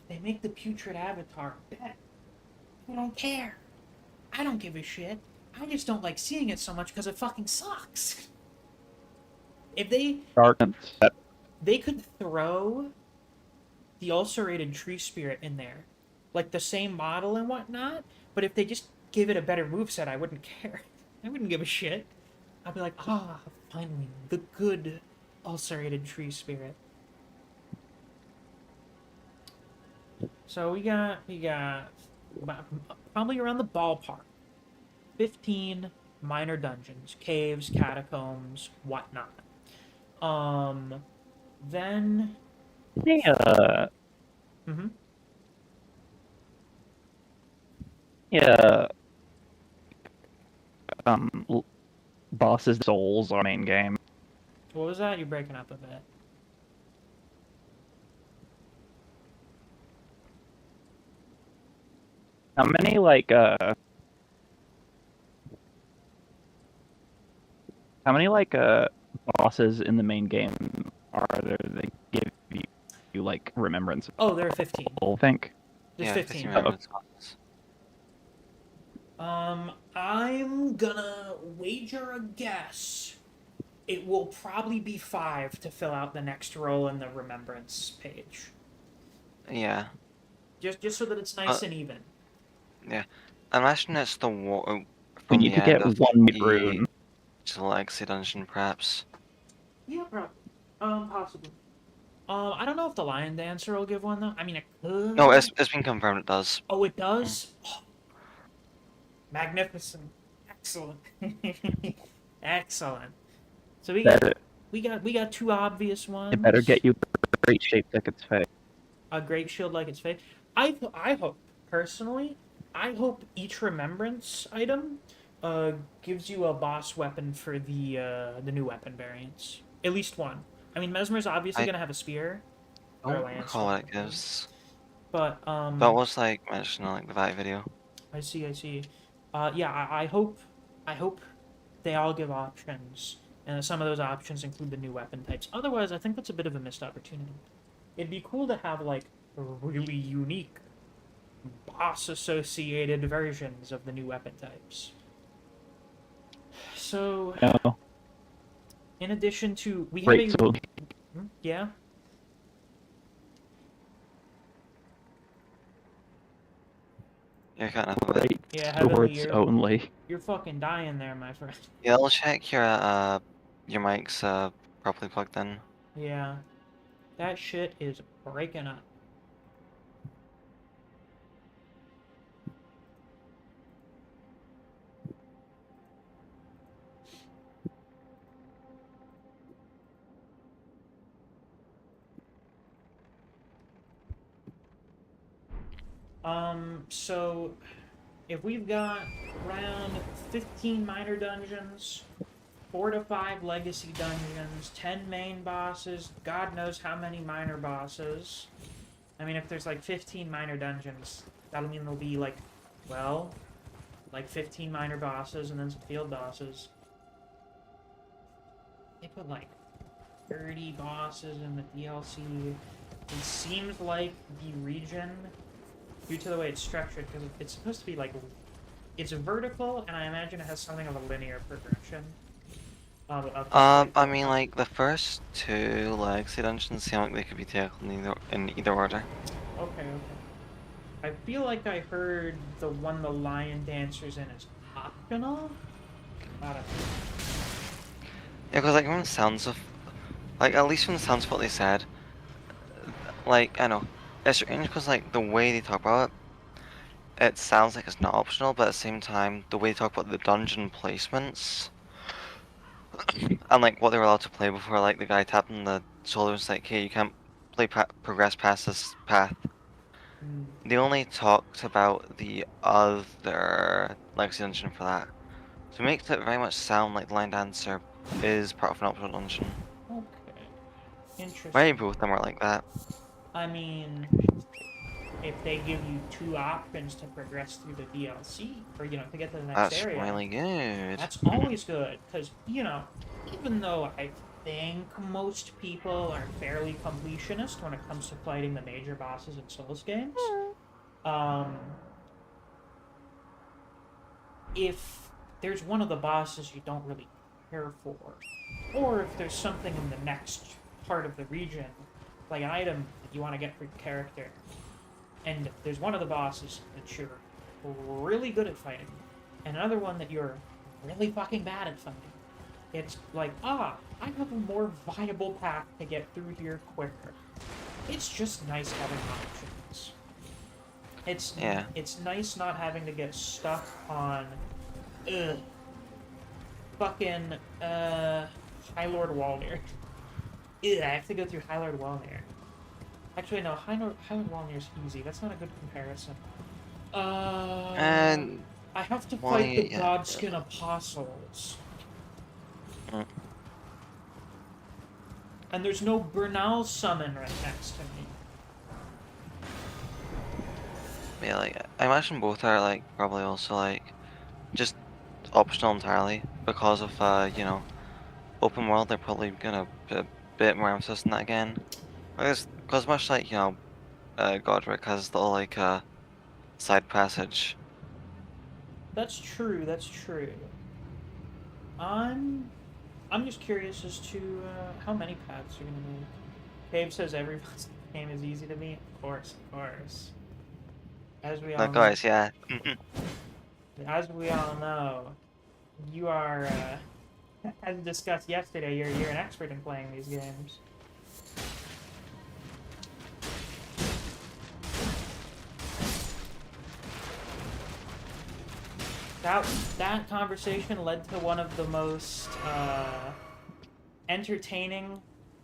S1: they make the putrid avatar better, I don't care. I don't give a shit. I just don't like seeing it so much because it fucking sucks. If
S4: Darkness.
S1: they could throw the ulcerated tree spirit in there, like the same model and whatnot, but if they just give it a better moveset, I wouldn't care. I wouldn't give a shit. I'd be like, ah, finally, the good ulcerated tree spirit. So we got probably around the ballpark 15 minor dungeons, caves, catacombs, whatnot. Then
S4: Yeah.
S1: mm-hmm.
S4: Yeah. Bosses souls are main game.
S1: What was that? You're breaking up a bit.
S4: How many bosses in the main game are there that give you like remembrance?
S1: Oh, there are 15.
S4: I think.
S1: There's
S2: Yeah,
S1: 15.
S2: remembrance bosses.
S1: I'm gonna wager a guess. It will probably be 5 to fill out the next row in the remembrance page.
S2: Yeah.
S1: Just so that it's nice and even.
S2: Yeah. I imagine it's the water
S4: We
S2: from
S4: need
S2: the
S4: to
S2: end
S4: get
S2: of
S4: one
S2: the
S4: rune.
S2: Legacy dungeon, perhaps.
S1: Yeah, probably. Possibly. I don't know if the Lion Dancer will give one though. I mean, it could.
S2: No, it's been confirmed it does.
S1: Oh, it does. Oh, magnificent. Excellent. Excellent. So we got 2 obvious ones.
S4: It better get you great shape like its face.
S1: A great shield like its face. I hope personally, I hope each remembrance item gives you a boss weapon for the new weapon variants. At least one. I mean, Mesmer's obviously
S2: I
S1: gonna have a spear.
S2: don't
S1: Or a lance.
S2: recall what it gives.
S1: But
S2: That was like mentioned in like the VAT video.
S1: I see, I see. Yeah, I hope they all give options, and some of those options include the new weapon types. Otherwise, I think that's a bit of a missed opportunity. It'd be cool to have like really unique boss-associated versions of the new weapon types. So,
S4: No.
S1: in addition to we have
S4: Great.
S1: a
S4: So
S1: yeah.
S2: You're cutting up a bit.
S4: great
S1: Yeah, Heavenly,
S4: swords only.
S1: you're fucking dying there, my friend.
S2: Yeah, I'll check your mic's properly plugged in.
S1: Yeah, that shit is breaking up. So if we've got around 15 minor dungeons, 4 to 5 legacy dungeons, 10 main bosses, God knows how many minor bosses. I mean, if there's like 15 minor dungeons, that'll mean there'll be like, well, like 15 minor bosses and then some field bosses. They put like 30 bosses in the DLC. It seems like the region, due to the way it's structured, because it's supposed to be like, it's vertical, and I imagine it has something of a linear progression.
S2: I mean, like the first 2 legacy dungeons seem like they could be taken in either order.
S1: Okay. I feel like I heard the one the Lion Dancer's in is optional. I don't know.
S2: Yeah, because like from the sounds of, like at least from the sounds of what they said, like I know, it's strange because like the way they talk about it sounds like it's not optional, but at the same time, the way they talk about the dungeon placements, and like what they were allowed to play before, like the guy tapping the shoulder was like, "Hey, you can't progress past this path." They only talked about the other legacy dungeon for that. So it makes it very much sound like the Line Dancer is part of an optional dungeon.
S1: Okay. Interesting.
S2: Maybe both of them are like that.
S1: I mean, if they give you 2 options to progress through the DLC, or, to get to the next
S2: That's
S1: area,
S2: really good.
S1: that's always good. Because, even though I think most people are fairly completionist when it comes to fighting the major bosses in Souls games, if there's one of the bosses you don't really care for, or if there's something in the next part of the region, like an item that you want to get for your character, and there's one of the bosses that you're really good at fighting, and another one that you're really fucking bad at fighting, it's like, I have a more viable path to get through here quicker. It's just nice having options. It's nice not having to get stuck on fucking High Lord Walnir. I have to go through High Lord Walnir. Actually, no, High Lord Walnir's easy. That's not a good comparison.
S2: And
S1: I have to fight the
S2: yeah.
S1: Godskin Apostles.
S2: Mm.
S1: And there's no Bernal summon right next to me.
S2: Yeah, like I imagine both are like probably also like just optional entirely because of open world. They're probably gonna put a bit more emphasis on that again. Because much like Godric has the like side passage.
S1: That's true, that's true. I'm just curious as to how many paths you're gonna make. Cave says every game is easy to me. Of course, of course. As we all
S2: Like guys, yeah.
S1: as we all know, you are, as discussed yesterday, you're an expert in playing these games. That conversation led to one of the most entertaining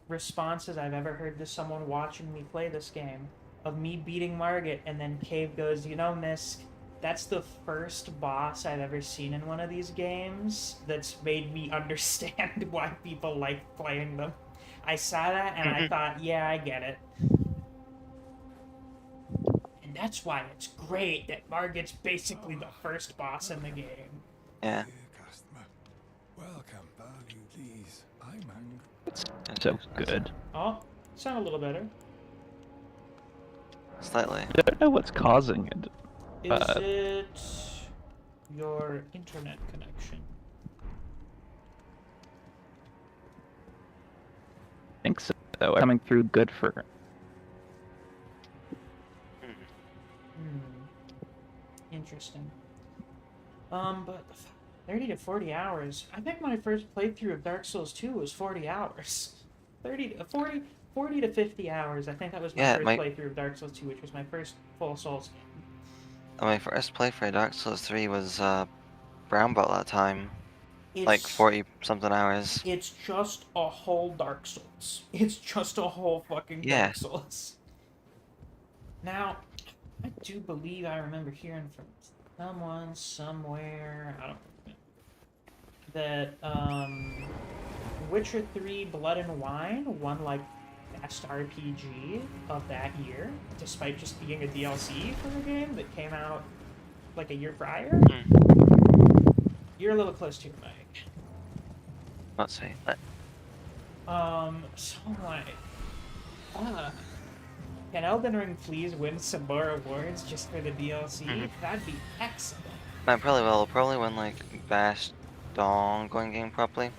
S1: responses I've ever heard to someone watching me play this game. Of me beating Margit, and then Cave goes, Misc, that's the first boss I've ever seen in one of these games that's made me understand why people like playing them. I saw that and I thought, yeah, I get it. And that's why it's great that Margit's basically the first boss in the game.
S2: Yeah.
S3: Dear customer, welcome, value, please. I'm hungry.
S4: It's so good.
S1: Oh, sound a little better.
S2: Slightly.
S4: I don't know what's causing it.
S1: Is it your internet connection?
S4: I think so. Coming through good for.
S1: Interesting. But 30 to 40 hours. I think my first playthrough of Dark Souls 2 was 40 hours. 40 to 50 hours. I think that was my first playthrough of Dark Souls 2, which was my first full Souls game.
S2: My first playthrough of Dark Souls 3 was brown belt that time.
S1: It's,
S2: like 40 something hours.
S1: It's just a whole Dark Souls. It's just a whole fucking Dark Souls. Now, I do believe I remember hearing from someone somewhere, I don't know, that Witcher 3 Blood and Wine won like best RPG of that year, despite just being a DLC for the game that came out like a year prior. You're a little close to your mic.
S2: Let's see.
S1: So I'm like, can Elden Ring please win some more awards just for the DLC? That'd be excellent.
S2: I probably will. I'll probably win like best ongoing game probably.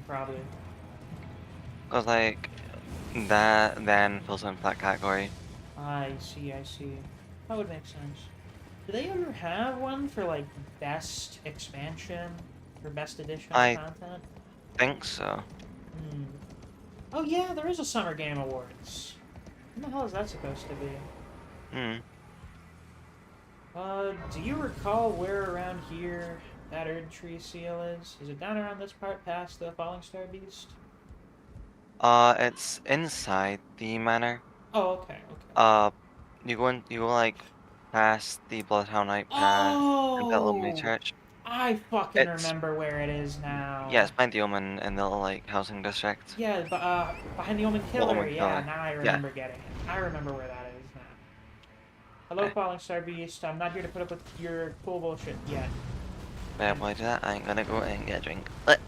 S1: Probably.
S2: Cause like that then fills into that category.
S1: I see. That would make sense. Do they ever have one for like best expansion or best edition of content?
S2: I think so.
S1: Oh yeah, there is a Summer Game Awards. What the hell is that supposed to be? Do you recall where around here that Erdtree seal is? Is it down around this part past the Falling Star Beast?
S2: It's inside the manor.
S1: Oh, okay.
S2: You go like past the Bloodhound Night path and that little mini church.
S1: I fucking
S2: It's
S1: remember where it is now.
S2: yeah, it's behind the Omen in the little like housing district.
S1: Yeah, but behind the Omen
S2: Well,
S1: Killer.
S2: Omen
S1: Yeah,
S2: Killer.
S1: now I
S2: Yeah.
S1: remember getting it. I remember where that is now. Hello,
S2: Okay.
S1: Falling Star Beast. I'm not here to put up with your cool bullshit yet.
S2: Yeah, why do that? I ain't gonna go and get a drink. Let.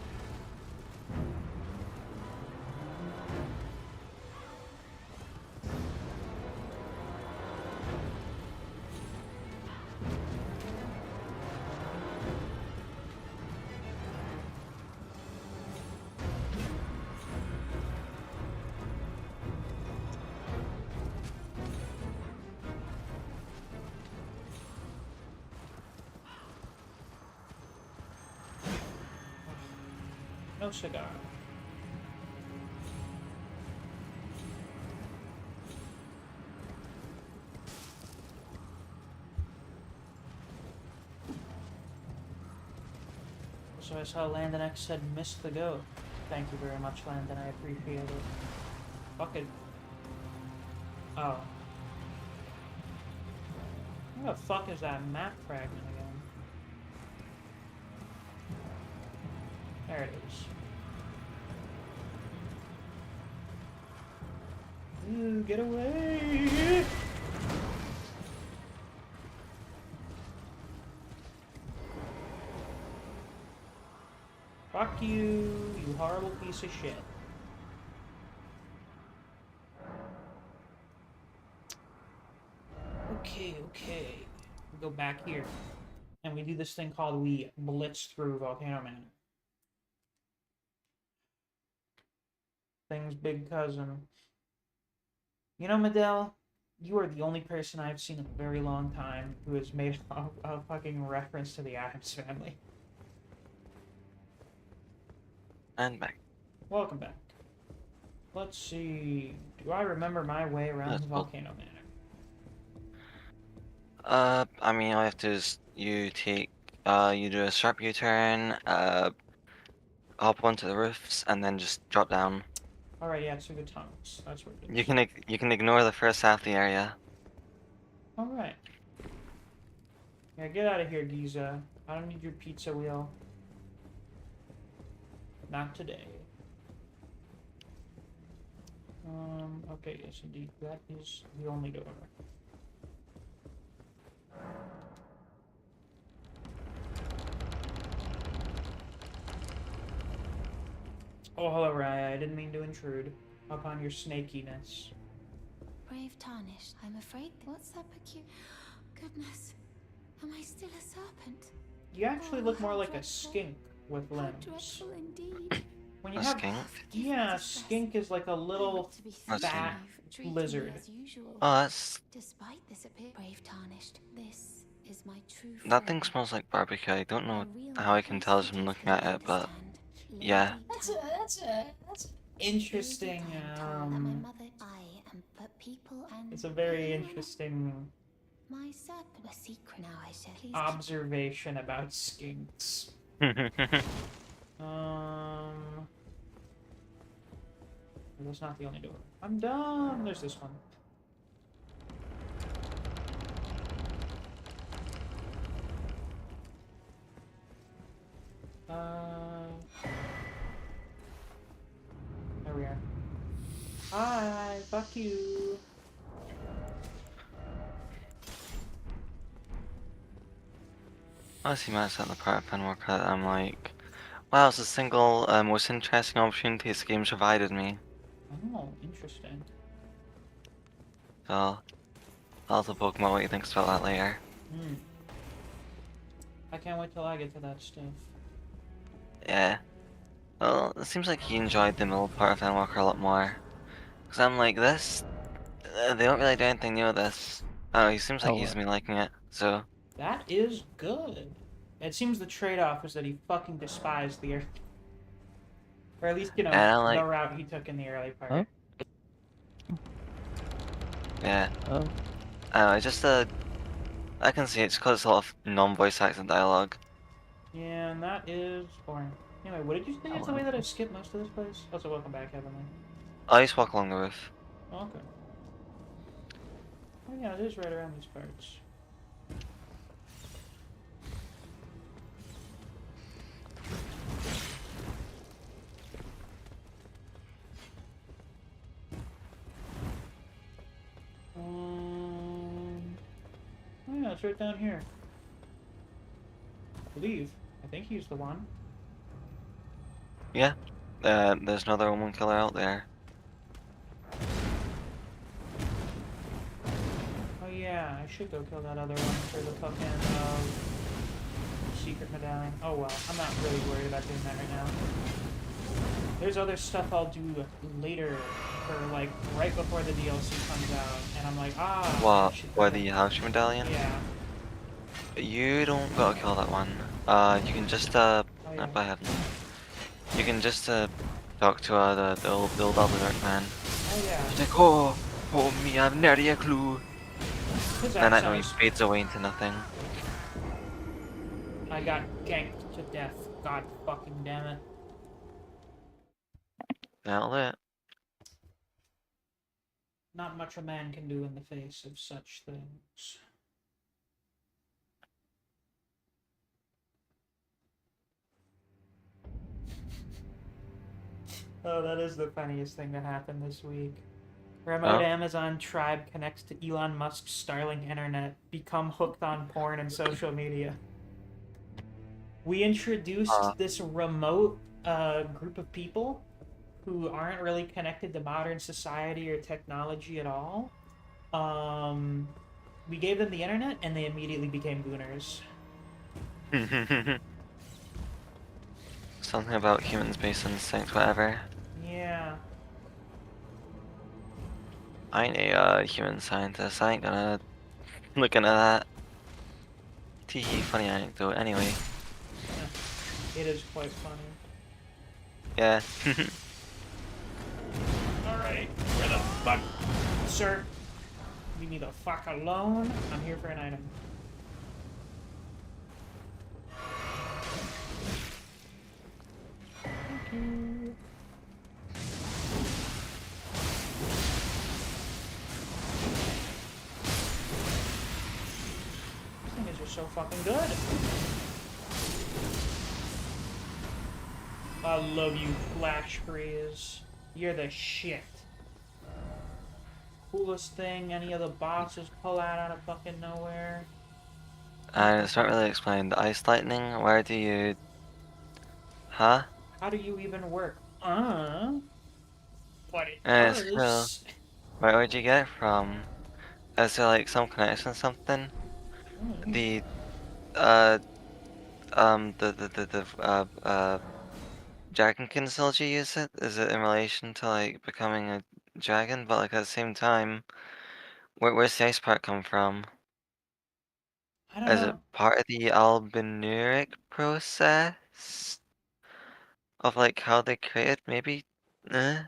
S1: No cigar. So I saw Landon X said Misc the goat. Thank you very much, Landon. I appreciate it. Fuck it. Oh. Where the fuck is that map fragment again? There it is. Ooh, get away! Fuck you, you horrible piece of shit. Okay, okay. We go back here. And we do this thing called we blitz through Volcano Manor. Thing's big cousin. You know, Medell, you are the only person I've seen in a very long time who has made a fucking reference to the Addams Family.
S2: And back.
S1: Welcome back. Let's see. Do I remember my way around
S2: That's cool.
S1: Volcano Manor?
S2: I mean, all you have to do is you do a sharp U-turn, hop onto the roofs, and then just drop down.
S1: Alright, yeah, it's through the tunnels. That's what it is.
S2: You can ignore the first half of the area.
S1: Alright. Yeah, get out of here, Giza. I don't need your pizza wheel. Not today. Okay, yes indeed. That is the only door. Oh, hello, Raya. I didn't mean to intrude upon your snakiness.
S5: Brave tarnished. I'm afraid. What's that peculiar? Goodness. Am I still a serpent?
S1: You actually
S5: Oh,
S1: look more
S5: how
S1: like a
S5: dreadful.
S1: skink with
S5: How
S1: limbs.
S5: dreadful indeed.
S1: When you
S2: A
S1: have...
S2: skink?
S5: Forgive
S1: Yeah,
S5: the distress.
S1: skink is like a little
S5: To be
S2: Let's see.
S1: fat
S5: You've treated me
S1: lizard.
S5: as usual.
S2: Oh, that's
S5: Despite this appear brave tarnished. This is my true
S2: that thing
S5: form.
S2: smells like barbecue. I don't
S5: My
S2: know
S5: real
S2: how I can
S5: please
S2: tell just from
S5: forgive,
S2: looking
S5: can
S2: at
S5: you
S2: it, but
S5: understand?
S2: yeah.
S5: Lady
S1: That's interesting,
S5: I am told that my mother I am but people and
S1: it's a very interesting
S5: my serpent a secret now I shall please
S1: observation about skinks. That's not the only door. I'm done. There's this one. There we are. Hi, fuck you.
S2: I see Matt's at the part of Penwalker that I'm like, wow, it's the single most interesting opportunity this game's provided me.
S1: Oh, interesting.
S2: So, I'll have to Pokemon what he thinks about that later.
S1: Hmm. I can't wait till I get to that stuff.
S2: Yeah. Well, it seems like he enjoyed the middle part of Penwalker a lot more. Because I'm like, this, they don't really do anything new with this. Oh, he seems like
S4: Oh,
S2: he's been liking it, so.
S1: That is good. It seems the trade-off is that he fucking despised the early... Or at least, you know,
S2: And I'm
S1: the
S2: like,
S1: route he took in the early part.
S4: Oh.
S2: yeah.
S4: oh.
S2: It's just I can see it's because it's a lot of non-voice acted dialogue.
S1: Yeah, and that is boring. Anyway, what did you say is the way that I skipped most of this place? Also, welcome back, Heavenly.
S2: I just walk along the roof.
S1: Oh, okay. Oh yeah, it is right around these parts. it's right down here. I believe. I think he's the one.
S2: Yeah. There's another woman killer out there.
S1: Oh yeah, I should go kill that other one for the fucking secret medallion. Oh well, I'm not really worried about doing that right now. There's other stuff I'll do later, or like right before the DLC comes out, and I'm like, I
S2: What?
S1: should
S2: For
S1: do
S2: the
S1: that.
S2: house medallion?
S1: Yeah.
S2: You don't gotta kill that one. You can just
S1: Oh
S2: go
S1: yeah.
S2: ahead. You can just talk to the old Albert man.
S1: Oh yeah.
S2: He's like, oh, me, I've not a clue.
S1: His
S2: And I know he
S1: accent.
S2: fades away into nothing.
S1: I got ganked to death. God fucking damn it.
S2: That'll do it.
S1: Not much a man can do in the face of such things. Oh, that is the funniest thing that happened this week. Remote
S2: Oh.
S1: Amazon tribe connects to Elon Musk's Starlink internet. Become hooked on porn and social media. We introduced this remote group of people who aren't really connected to modern society or technology at all. We gave them the internet, and they immediately became gooners.
S2: Something about humans based instinct, whatever.
S1: Yeah.
S2: I ain't a human scientist. I ain't gonna look into that. Teehee, funny anecdote. Anyway,
S1: It is quite funny.
S2: yeah.
S1: Alright, where the fuck? Sir, leave me the fuck alone. I'm here for an item. Thank you. These things are so fucking good. I love you, Flash Freeze. You're the shit. Coolest thing any of the bosses pull out of fucking nowhere.
S2: And it's not really explained. Ice lightning, where do you... Huh?
S1: How do you even work? But it
S2: It's cool.
S1: does.
S2: Where'd you get it from? Is there like some connection or something? The, dragon can still use it? Is it in relation to like becoming a dragon? But like at the same time, where's the ice part come from?
S1: I don't
S2: Is it
S1: know.
S2: part of the albinuric process? Of like how they created, maybe? Eh?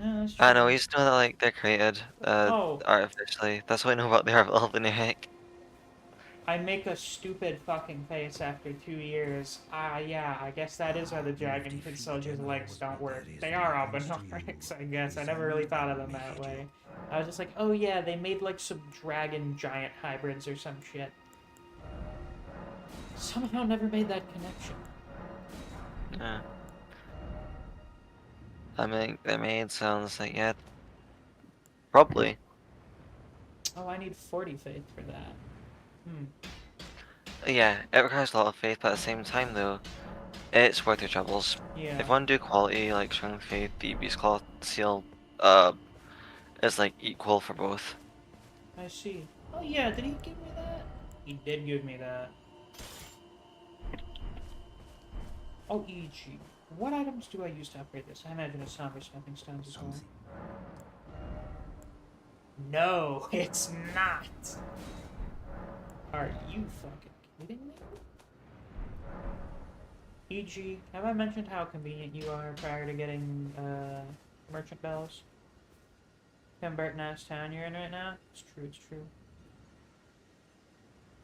S1: Yeah, that's
S2: I know,
S1: true.
S2: we used to know that like they're created
S1: Oh,
S2: artificially. That's what I know about the albinuric.
S1: I make a stupid fucking face after 2 years. Yeah, I guess that is why the Dragon Kid Soldier's legs don't work. They are albinorics, I guess. I never really thought of them that way. I was just like, oh yeah, they made like some dragon giant hybrids or some shit. Somehow never made that connection.
S2: Yeah. I mean, they made sounds like, yeah, probably.
S1: Oh, I need 40 faith for that.
S2: Yeah, it requires a lot of faith, but at the same time though, it's worth your troubles.
S1: Yeah,
S2: If you want to do quality, like strength faith, the beast claw seal, is like equal for both.
S1: I see. Oh yeah, did he give me that? He did give me that. Oh, EG. What items do I use to upgrade this? I imagine it's somber stepping stones as well. No, it's not. Are you fucking kidding me? EG, have I mentioned how convenient you are prior to getting merchant bells? Tim Burton ass town you're in right now? It's true, it's true.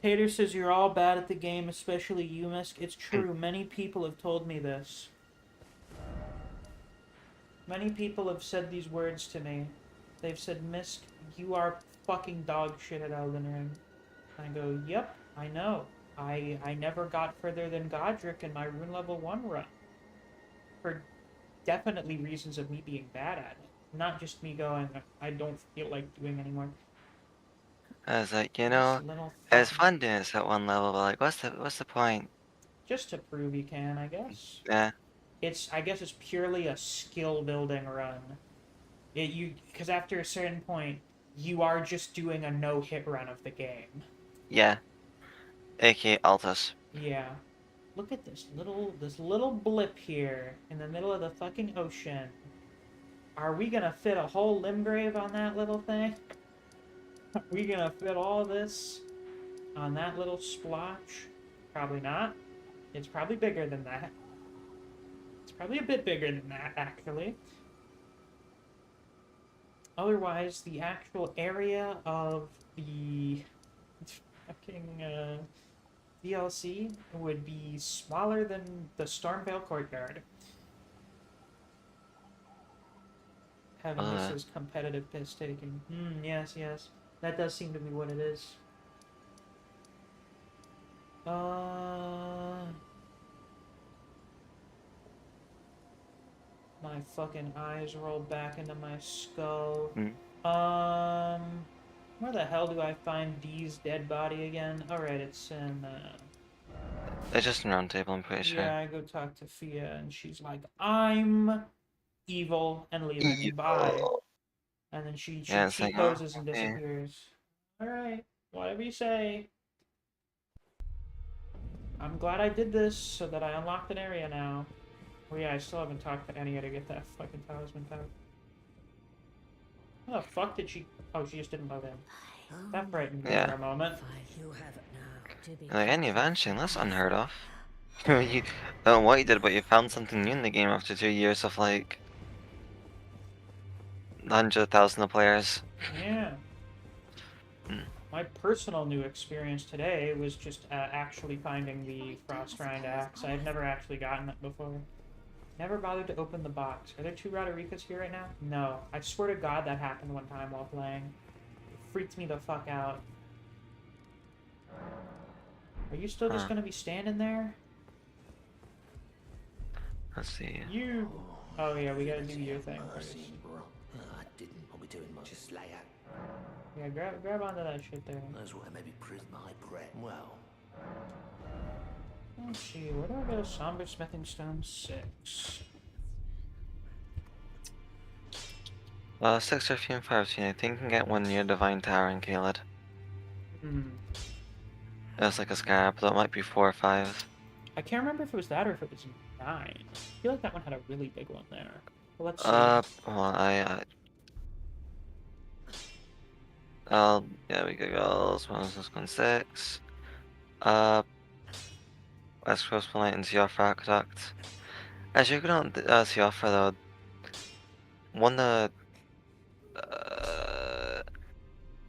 S1: Tater says you're all bad at the game, especially you, Misc. It's true. Many people have told me this. Many people have said these words to me. They've said, Misc, you are fucking dog shit at Elden Ring. And I go, yep, I know. I never got further than Godric in my rune level 1 run. For definitely reasons of me being bad at it. Not just me going, I don't feel like doing anymore.
S2: I was like, you
S1: This
S2: know,
S1: little
S2: it's
S1: fucking...
S2: fun doing this at one level, but like, what's the point?
S1: Just to prove you can, I guess.
S2: Yeah,
S1: I guess it's purely a skill building run. Because after a certain point, you are just doing a no-hit run of the game.
S2: yeah. AKA Altus.
S1: Yeah. Look at this little blip here in the middle of the fucking ocean. Are we gonna fit a whole Limgrave on that little thing? Are we gonna fit all this on that little splotch? Probably not. It's probably bigger than that. It's probably a bit bigger than that, actually. Otherwise, the actual area of the fucking DLC would be smaller than the Stormvale Courtyard. Having this as competitive piss taking. Yes, yes. That does seem to be what it is. My fucking eyes roll back into my skull. Where the hell do I find Dee's dead body again? Alright, it's in,
S2: It's just a round table, I'm pretty sure.
S1: yeah, I go talk to Fia, and she's like, I'm evil, and leaving. Bye. And then she
S2: Yeah, it's
S1: cheat
S2: like, oh,
S1: poses and
S2: okay.
S1: disappears. Alright, whatever you say. I'm glad I did this, so that I unlocked an area now. Oh yeah, I still haven't talked to Enya to get that fucking talisman out. How the fuck did she... Oh, she just didn't load in. That frightened me for a moment.
S2: Like, any vanishing, that's unheard of. You don't know what you did, but you found something new in the game after 2 years of, like, 100,000 of players.
S1: Yeah. My personal new experience today was just actually finding the Frost Rind Axe. I had never actually gotten it before. Never bothered to open the box. Are there 2 Roderikas here right now? No. I swear to God that happened one time while playing. It freaked me the fuck out. Are you still just gonna be standing there?
S2: Let's see.
S1: You... Oh yeah, we gotta do your thing first.
S6: I didn't. I'll be doing much. Just lay out.
S1: Yeah, grab onto that shit there.
S6: That's what I maybe prison my breath. Well.
S1: Let's see, where do I go? Somber Smithing Stone 6.
S2: 6, 13, 15. I think you can get one near Divine Tower in Caelid. It's like a scarab, though it might be 4 or 5.
S1: I can't remember if it was that or if it was 9. I feel like that one had a really big one there. Well, let's see.
S2: Well, yeah, we could go. This one's 6. West Coast Light and Siofra Aqueduct. As you go on Siofra, though, one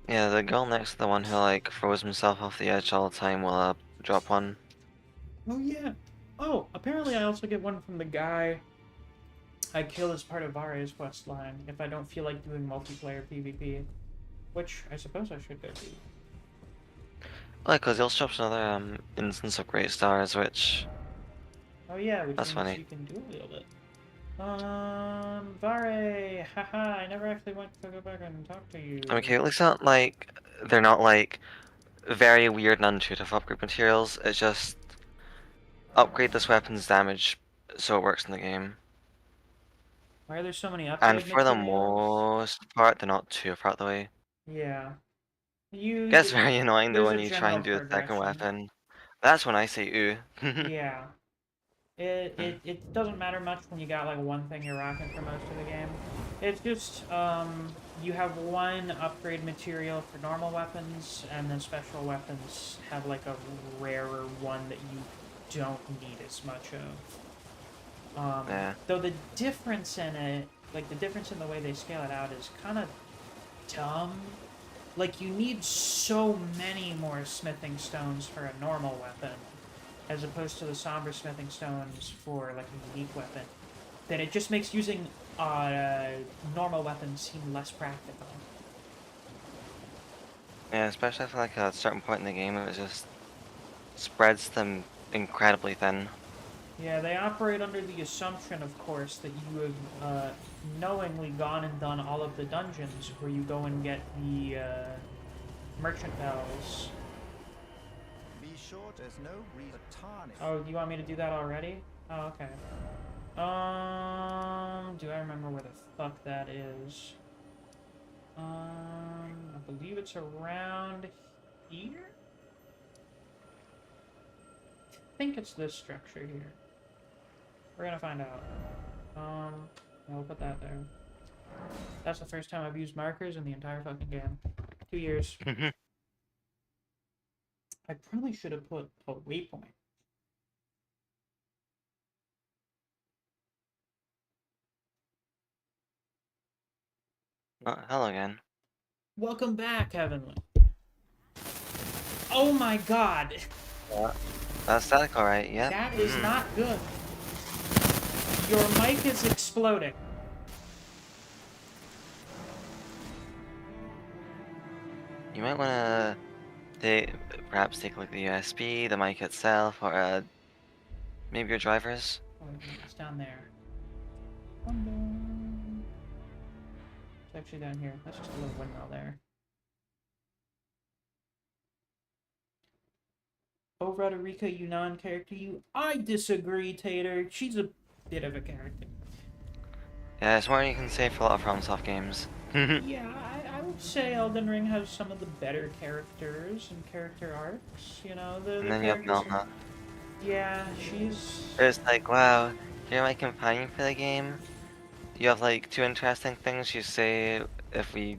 S2: yeah, the girl next to the one who like throws himself off the edge all the time will drop one.
S1: Oh yeah. Oh, apparently I also get one from the guy I kill as part of Vare's quest line if I don't feel like doing multiplayer PvP, which I suppose I should go do.
S2: Like, cause he'll drop another instance of Great Stars, which.
S1: Oh yeah, which
S2: that's
S1: means
S2: funny.
S1: you can dual wield it. Vare, haha, I never actually went to go back and talk to you.
S2: Okay, at least not like they're not like very weird and unintuitive upgrade materials. It's just upgrade this weapon's damage so it works in the game.
S1: Why are there so many upgrade
S2: And for the
S1: materials?
S2: most part, they're not too far out the way.
S1: Yeah.
S2: Gets very annoying though
S1: there's
S2: when
S1: a
S2: you try and do
S1: general
S2: a second
S1: progression.
S2: weapon. That's when I say ooh.
S1: Yeah. It doesn't matter much when you got like one thing you're rocking for most of the game. It's just you have one upgrade material for normal weapons, and then special weapons have like a rarer one that you don't need as much of.
S2: Yeah.
S1: Though the difference in it, like the difference in the way they scale it out is kind of dumb. Like you need so many more smithing stones for a normal weapon, as opposed to the somber smithing stones for like a unique weapon, that it just makes using normal weapons seem less practical.
S2: Yeah, especially for like a certain point in the game, it just spreads them incredibly thin.
S1: Yeah, they operate under the assumption, of course, that you have knowingly gone and done all of the dungeons where you go and get Merchant bells.
S7: Be sure there's no reason to tarnish.
S1: Oh, you want me to do that already? Oh, okay. Do I remember where the fuck that is? I believe it's around here? I think it's this structure here. We're gonna find out. I'll put that there. That's the first time I've used markers in the entire fucking game. 2 years. I probably should have put a waypoint.
S2: Oh, hello again.
S1: Welcome back, Heavenly. Oh my god!
S2: Yeah. That's static, alright, yeah.
S1: That is not good. Your mic is exploding.
S2: You might wanna perhaps take a look at the USB, the mic itself, or maybe your drivers.
S1: Oh, it's down there. It's actually down here. That's just a little windmill there. Oh, Roderica, you non-character, you. I disagree, Tater. She's a bit of a character.
S2: Yeah, it's more than you can say for a lot of FromSoft games.
S1: Yeah, I would say Elden Ring has some of the better characters and character arcs. You know, the
S2: And then you have
S1: characters.
S2: Melna.
S1: Yeah, she's.
S2: It's like, wow, you're my companion for the game. You have like 2 interesting things you say if we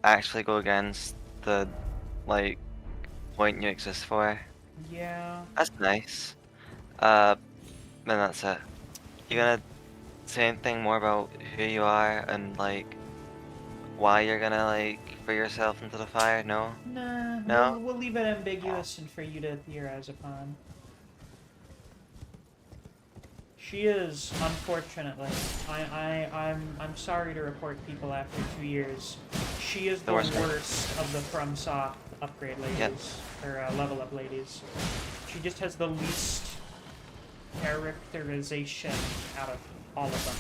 S2: actually go against the like point you exist for.
S1: Yeah.
S2: That's nice. Then that's it. You gonna say anything more about who you are and like why you're gonna like throw yourself into the fire? No?
S1: Nah,
S2: No?
S1: we'll leave it ambiguous and for you to theorize upon. She is, unfortunately. I'm sorry to report, people, after 2 years. She is the worst of the FromSoft upgrade ladies,
S2: Yep.
S1: or level up ladies. She just has the least characterization out of all of them.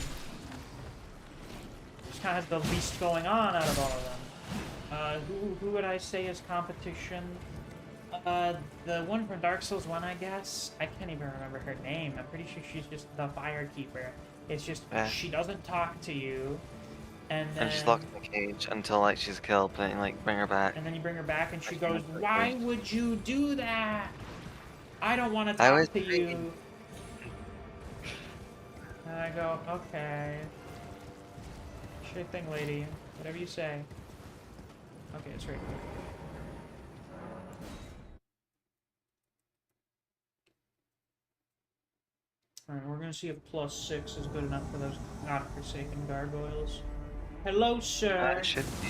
S1: She kind of has the least going on out of all of them. Who would I say is competition? The one from Dark Souls 1, I guess. I can't even remember her name. I'm pretty sure she's just the Firekeeper. It's just, she doesn't talk to you, and then...
S2: And she's locked in a cage until like she's killed, but like bring her back.
S1: And then you bring her back and she goes, "Why would you do that? I don't want to talk to you." And I go, "Okay. Sure thing, lady. Whatever you say." Okay, it's right here. Alright, we're gonna see if +6 is good enough for those godforsaken gargoyles. Hello, sir!
S2: It should be.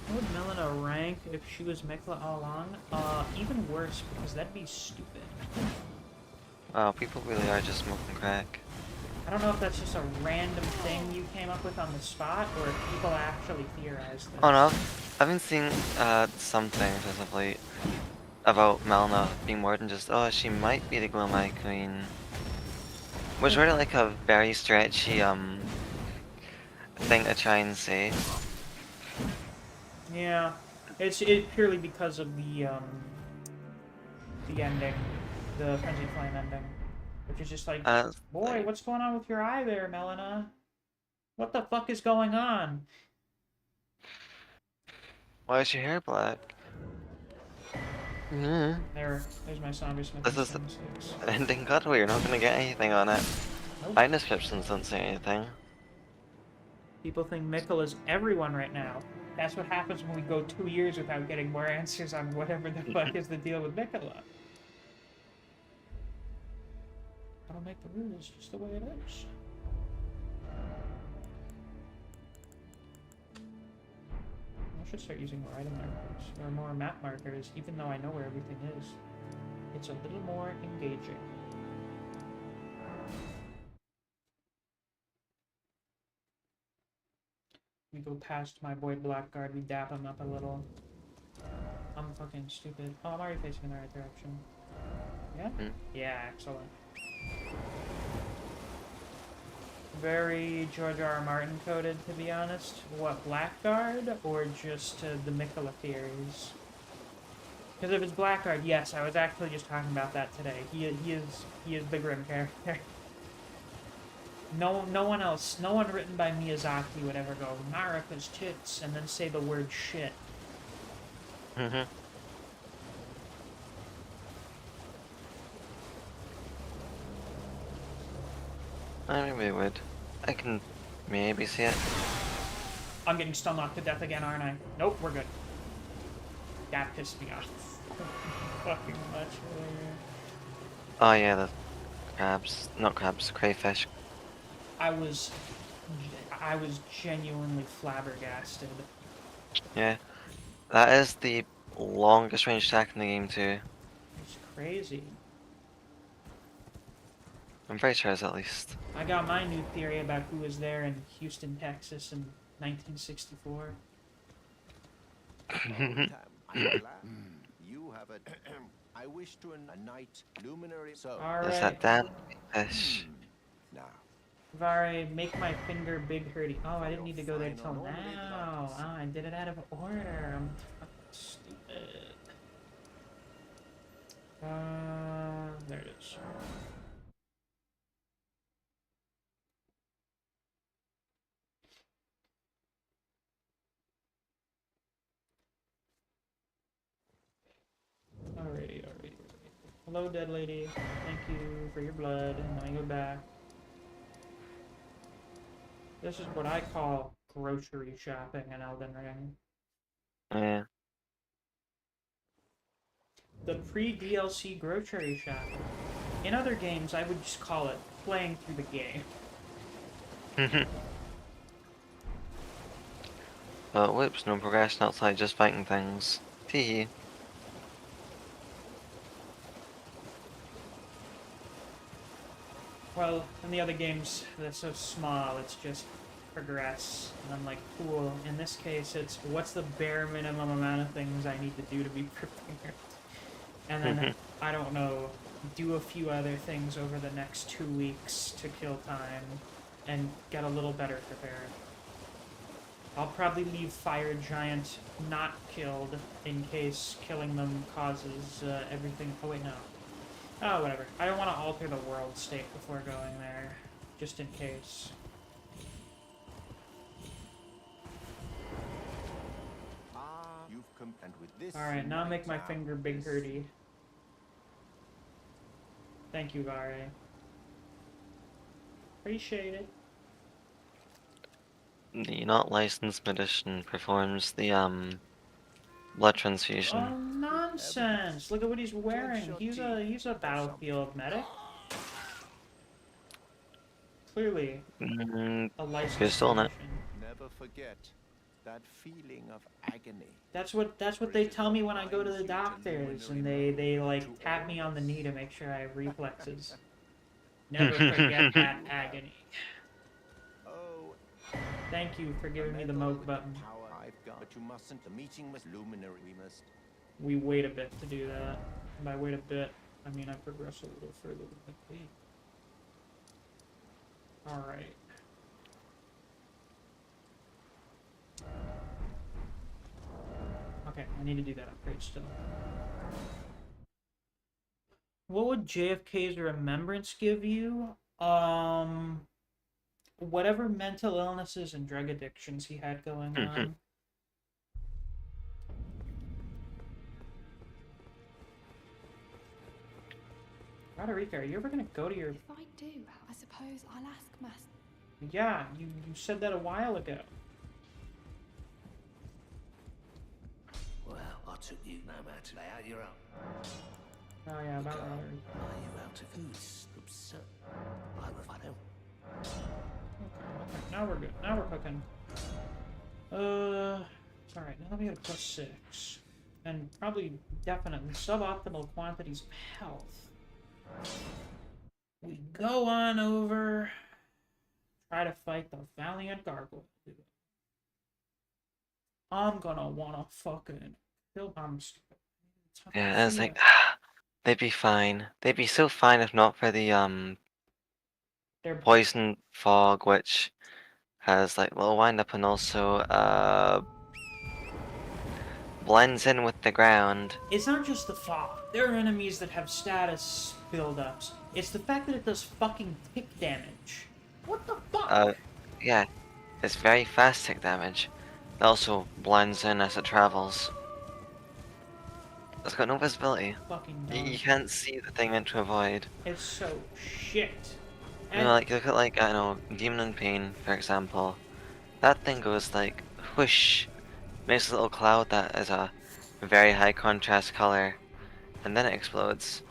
S1: How would Melina rank if she was Mikla all along? Even worse, because that'd be stupid.
S2: Wow, people really are just smoking crack.
S1: I don't know if that's just a random thing you came up with on the spot, or if people actually theorized this.
S2: Oh no, I've been seeing some things as of late about Melna being more than just, oh, she might be the Glowmite Queen. Was really like a very stretchy thing to try and say.
S1: Yeah, it's purely because of the ending, the Frenzied Flame ending, which is just like, boy, what's going on with your eye there, Melina? What the fuck is going on?
S2: Why is your hair black?
S1: There's my zombie smith.
S2: This is an ending cutaway, you're not gonna get anything on it.
S1: Nope.
S2: My descriptions don't say anything.
S1: People think Mikkel is everyone right now. That's what happens when we go 2 years without getting more answers on whatever the fuck is the deal with Mikkel. I don't make the rules just the way it is. I should start using more item markers, or more map markers, even though I know where everything is. It's a little more engaging. We go past my boy Blackguard, we dap him up a little. I'm fucking stupid. Oh, I'm already facing in the right direction. Yeah?
S2: Hmm.
S1: Yeah, excellent. Very George R. R. Martin coded, to be honest. What, Blackguard or just the Mikola theories? Because if it's Blackguard, yes, I was actually just talking about that today. He is the Grim character. No one else, no one written by Miyazaki would ever go Naraka's tits and then say the word shit.
S2: Mm-hmm. Maybe it would. I can maybe see it.
S1: I'm getting stun locked to death again, aren't I? Nope, we're good. That pissed me off. Fucking much earlier.
S2: Oh yeah, the crabs. Not crabs, crayfish.
S1: I was genuinely flabbergasted.
S2: Yeah. That is the longest range attack in the game too.
S1: It's crazy.
S2: I'm pretty sure it's at least.
S1: I got my new theory about who was there in Houston, Texas in 1964.
S7: I'm glad. You have a. I wish to a night luminary. So
S2: There's
S1: Alright.
S2: that damn fish.
S7: now.
S1: Vare, make my finger big hurty. Oh, I didn't need to go there till now. Oh, I did it out of order. I'm fucking stupid. There it is. Alrighty. Hello, dead lady. Thank you for your blood. And let me go back. This is what I call grocery shopping in Elden Ring.
S2: Yeah.
S1: The pre-DLC grocery shopping. In other games, I would just call it playing through the game.
S2: Whoops, no progression outside, just fighting things. Teehee.
S1: Well, in the other games, they're so small, it's just progress. And I'm like, cool. In this case, it's what's the bare minimum amount of things I need to do to be prepared? And then, I don't know, do a few other things over the next 2 weeks to kill time and get a little better prepared. I'll probably leave Fire Giant not killed in case killing them causes everything. Oh, wait, no. Oh, whatever. I don't want to alter the world state before going there, just in case.
S7: You've come and with this.
S1: Alright, now make my finger big hurty. Thank you, Vare. Appreciate it.
S2: The not licensed magician performs the blood transfusion.
S1: Oh, nonsense! Look at what he's wearing. He's a battlefield medic. Clearly, a licensed
S2: You're still in it.
S1: magician.
S7: Never forget that feeling of agony.
S1: That's what they tell me when I go to the doctors, and they like tap me on the knee to make sure I have reflexes. Never forget that agony.
S7: Oh,
S1: Thank you for giving me the moke button.
S7: power I've got, but you mustn't. The meeting was luminary. We must.
S1: We wait a bit to do that. And by wait a bit, I mean I progress a little further than I think. Alright. Okay, I need to do that upgrade still. What would JFK's remembrance give you? Whatever mental illnesses and drug addictions he had going on. Roderica, are you ever gonna go to your...
S5: If I do, I suppose I'll ask Master.
S1: Yeah, you said that a while ago.
S6: Well, I took you no matter how you're up.
S1: Oh yeah, about
S6: Are
S1: Roderica.
S6: you out of food? Absurd. I don't.
S1: Okay, now we're good. Now we're cooking. Alright, now we got a +6. And probably, definitely, suboptimal quantities of health. We go on over... Try to fight the Valiant Gargoyle. I'm gonna wanna fucking I'm stupid.
S2: Yeah, it's like, they'd be fine. They'd be so fine if not for the
S1: They're
S2: poison fog, which has like little wind up and also blends in with the ground.
S1: It's not just the fog. There are enemies that have status buildups. It's the fact that it does fucking tick damage. What the fuck?
S2: Yeah, it's very fast tick damage. It also blends in as it travels. It's got no visibility.
S1: Fucking
S2: You
S1: dumb.
S2: can't see the thing meant to avoid.
S1: It's so shit.
S2: You know,
S1: And
S2: like look at like I don't know, Demon in Pain, for example. That thing goes like whoosh, makes a little cloud that is a very high contrast color, and then it explodes.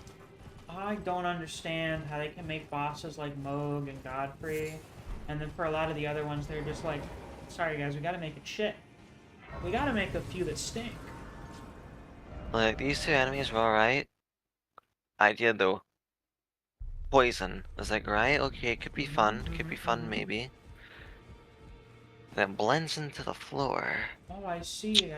S1: I don't understand how they can make bosses like Moog and Godfrey, and then for a lot of the other ones, they're just like, sorry guys, we gotta make it shit. We gotta make a few that stink.
S2: Like these two enemies were alright. Idea though. Poison. I was like, right, okay, it could be fun maybe. Then it blends into the floor.
S1: Oh, I see.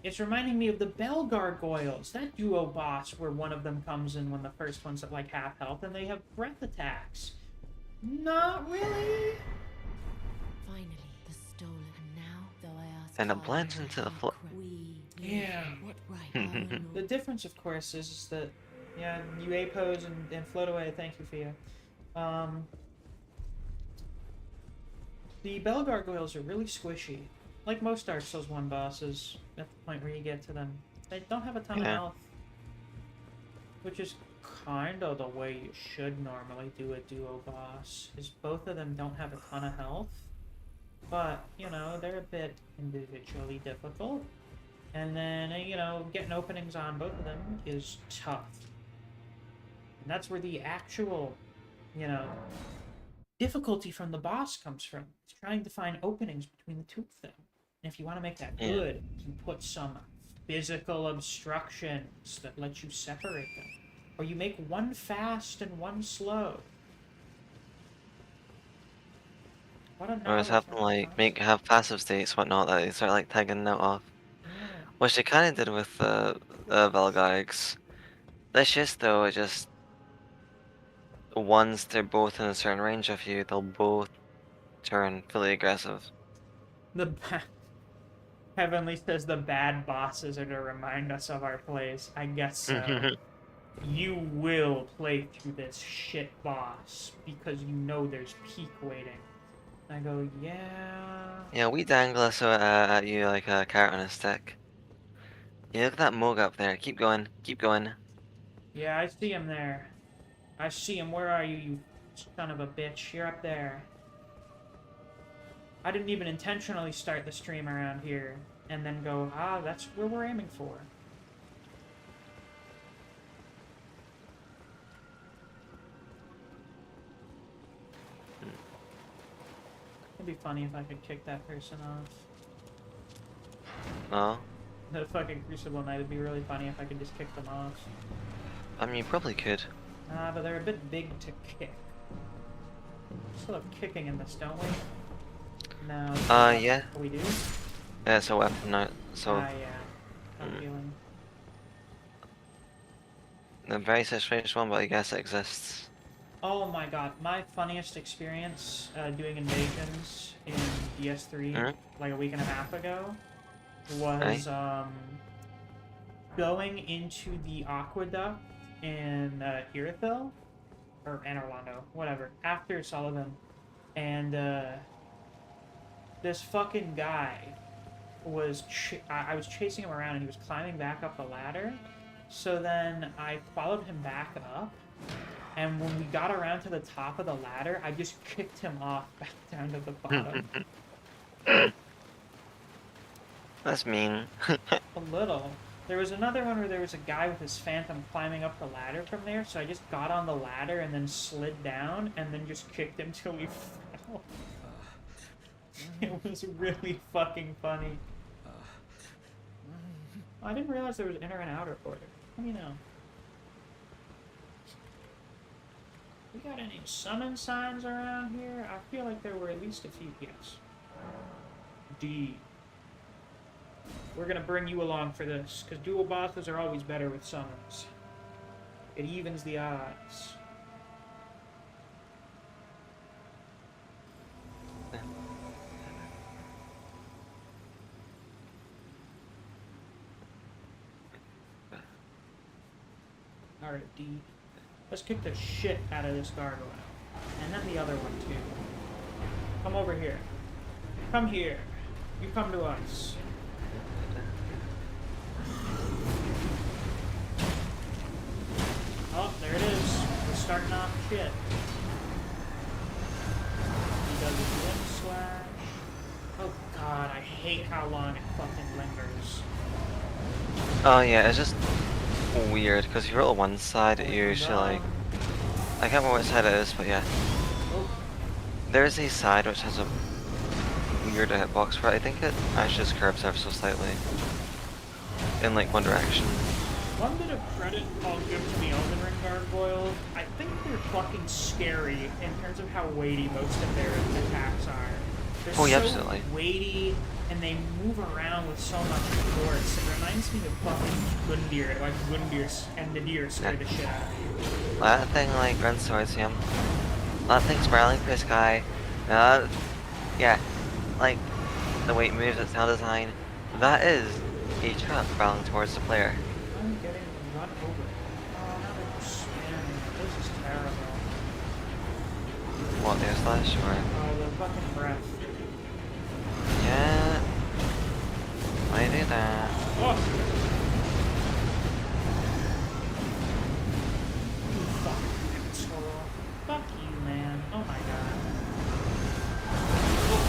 S1: It's reminding me of the Bell Gargoyles. That duo boss where one of them comes in when the first one's at like half health and they have breath attacks. Not really.
S5: Finally, the stolen. And now, though I ask
S2: And it
S5: hard,
S2: blends into the floor.
S5: Yeah. What right?
S1: The difference, of course, is that, yeah, you A-pose and float away. Thank you, Fia. The Bell Gargoyles are really squishy. Like most Dark Souls 1 bosses, at the point where you get to them. They don't have a ton of health. Which is kind of the way you should normally do a duo boss, is both of them don't have a ton of health. But, you know, they're a bit individually difficult. And then, you know, getting openings on both of them is tough. And that's where the actual, you know, difficulty from the boss comes from. It's trying to find openings between the two of them. And if you want to make that good, you put some physical obstructions that let you separate them. Or you make one fast and one slow. What a
S2: Or just have them like have passive states, whatnot, that they start like tagging out off.
S1: Yeah.
S2: Which they kinda did with the Velgaigs. This just though, it just once they're both in a certain range of you, they'll both turn fully aggressive.
S1: Heavenly says the bad bosses are to remind us of our place. I guess so. You will play through this shit boss because you know there's peak waiting. I go, yeah.
S2: Yeah, we dangle us at you like a carrot on a stick. Yeah, look at that Moog up there. Keep going, keep going.
S1: Yeah, I see him there. I see him. Where are you, you son of a bitch? You're up there. I didn't even intentionally start the stream around here and then go, that's where we're aiming for. It'd be funny if I could kick that person off.
S2: Oh?
S1: The fucking Crucible Knight would be really funny if I could just kick them off.
S2: I mean, you probably could.
S1: But they're a bit big to kick. We still have kicking in this, don't we? No.
S2: Yeah.
S1: We do?
S2: Yeah, it's a weapon now, so...
S1: Yeah. I'm feeling.
S2: A very strange one, but I guess it exists.
S1: Oh my god, my funniest experience doing invasions in DS3 like a week and a half ago was going into the aqueduct in Irithyll, or Anor Londo, whatever, after Sullivan, and this fucking guy was I was chasing him around and he was climbing back up the ladder, so then I followed him back up. And when we got around to the top of the ladder, I just kicked him off back down to the bottom.
S2: That's mean.
S1: A little. There was another one where there was a guy with his phantom climbing up the ladder from there, so I just got on the ladder and then slid down and then just kicked him till he fell. It was really fucking funny. I didn't realize there was inner and outer border. Let me know. We got any summon signs around here? I feel like there were at least a few. Yes. D. We're gonna bring you along for this, because dual bosses are always better with summons. It evens the odds. Alright, D. Let's kick the shit out of this gargoyle. And then the other one, too. Come over here. Come here. You come to us. Oh, there it is. We're starting off shit. He does his wind slash. Oh god, I hate how long it fucking lingers.
S2: Oh yeah, it's just weird because if you roll one side, it usually like I can't remember what side it is, but yeah.
S1: Oh,
S2: There's a side which has a weird hitbox, but I think it actually just curves ever so slightly in like one direction.
S1: one bit of credit I'll give to the Elden Ring gargoyle. I think they're fucking scary in terms of how weighty most of their attacks are. They're
S2: Oh, yeah,
S1: so
S2: absolutely.
S1: weighty, and they move around with so much force. It reminds me of fucking Gundyr, like Gundyr and the deer scare the shit out of you.
S2: That thing like runs towards him. That thing's spiraling for this guy. Yeah, like the way it moves, its sound design. That is a trap spiraling towards the player.
S1: I'm getting run over. Oh, now they're just spamming. This is terrible.
S2: What, there's slash or?
S1: Oh, the fucking breath.
S2: Yeah. Why do that?
S1: Oh! You fucking asshole. Fuck you, man. Oh my god. Oh.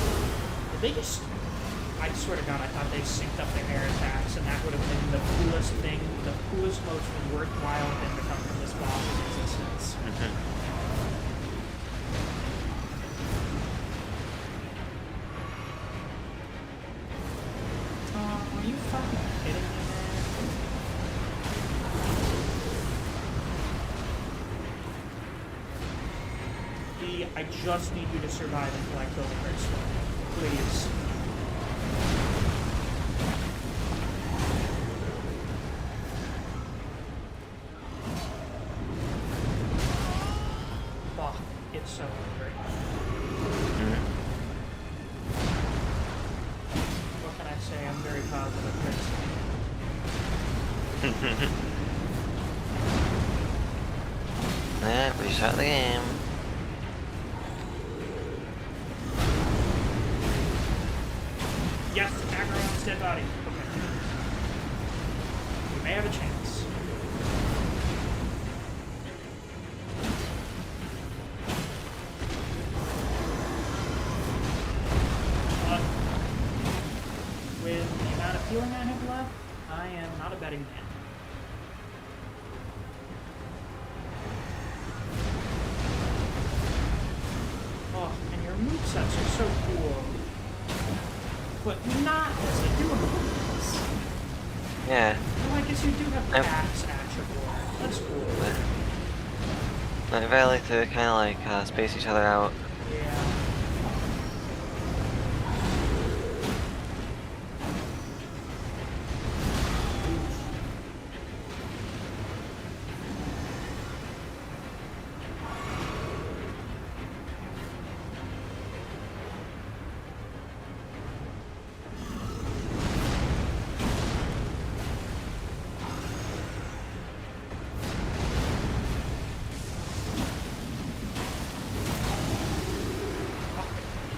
S1: Did they just... I swear to god, I thought they synced up their air attacks, and that would have been the coolest thing, the coolest, most worthwhile thing to come from this boss's existence. Are you fucking kidding me, man? D, I just need you to survive until I kill the first one. Please. Fuck, it's so hungry. What can I say? I'm very positive.
S2: Yeah, restart the game.
S1: Yes, aggro on his dead body. Okay. We may have a chance. With the amount of healing I have left, I am not a betting man. Oh, and your movesets are so cool. But not as a duels.
S2: Yeah.
S1: Well, I guess you do have axe attribute. That's cool.
S2: I really like to kind of like space each other out.
S1: Yeah.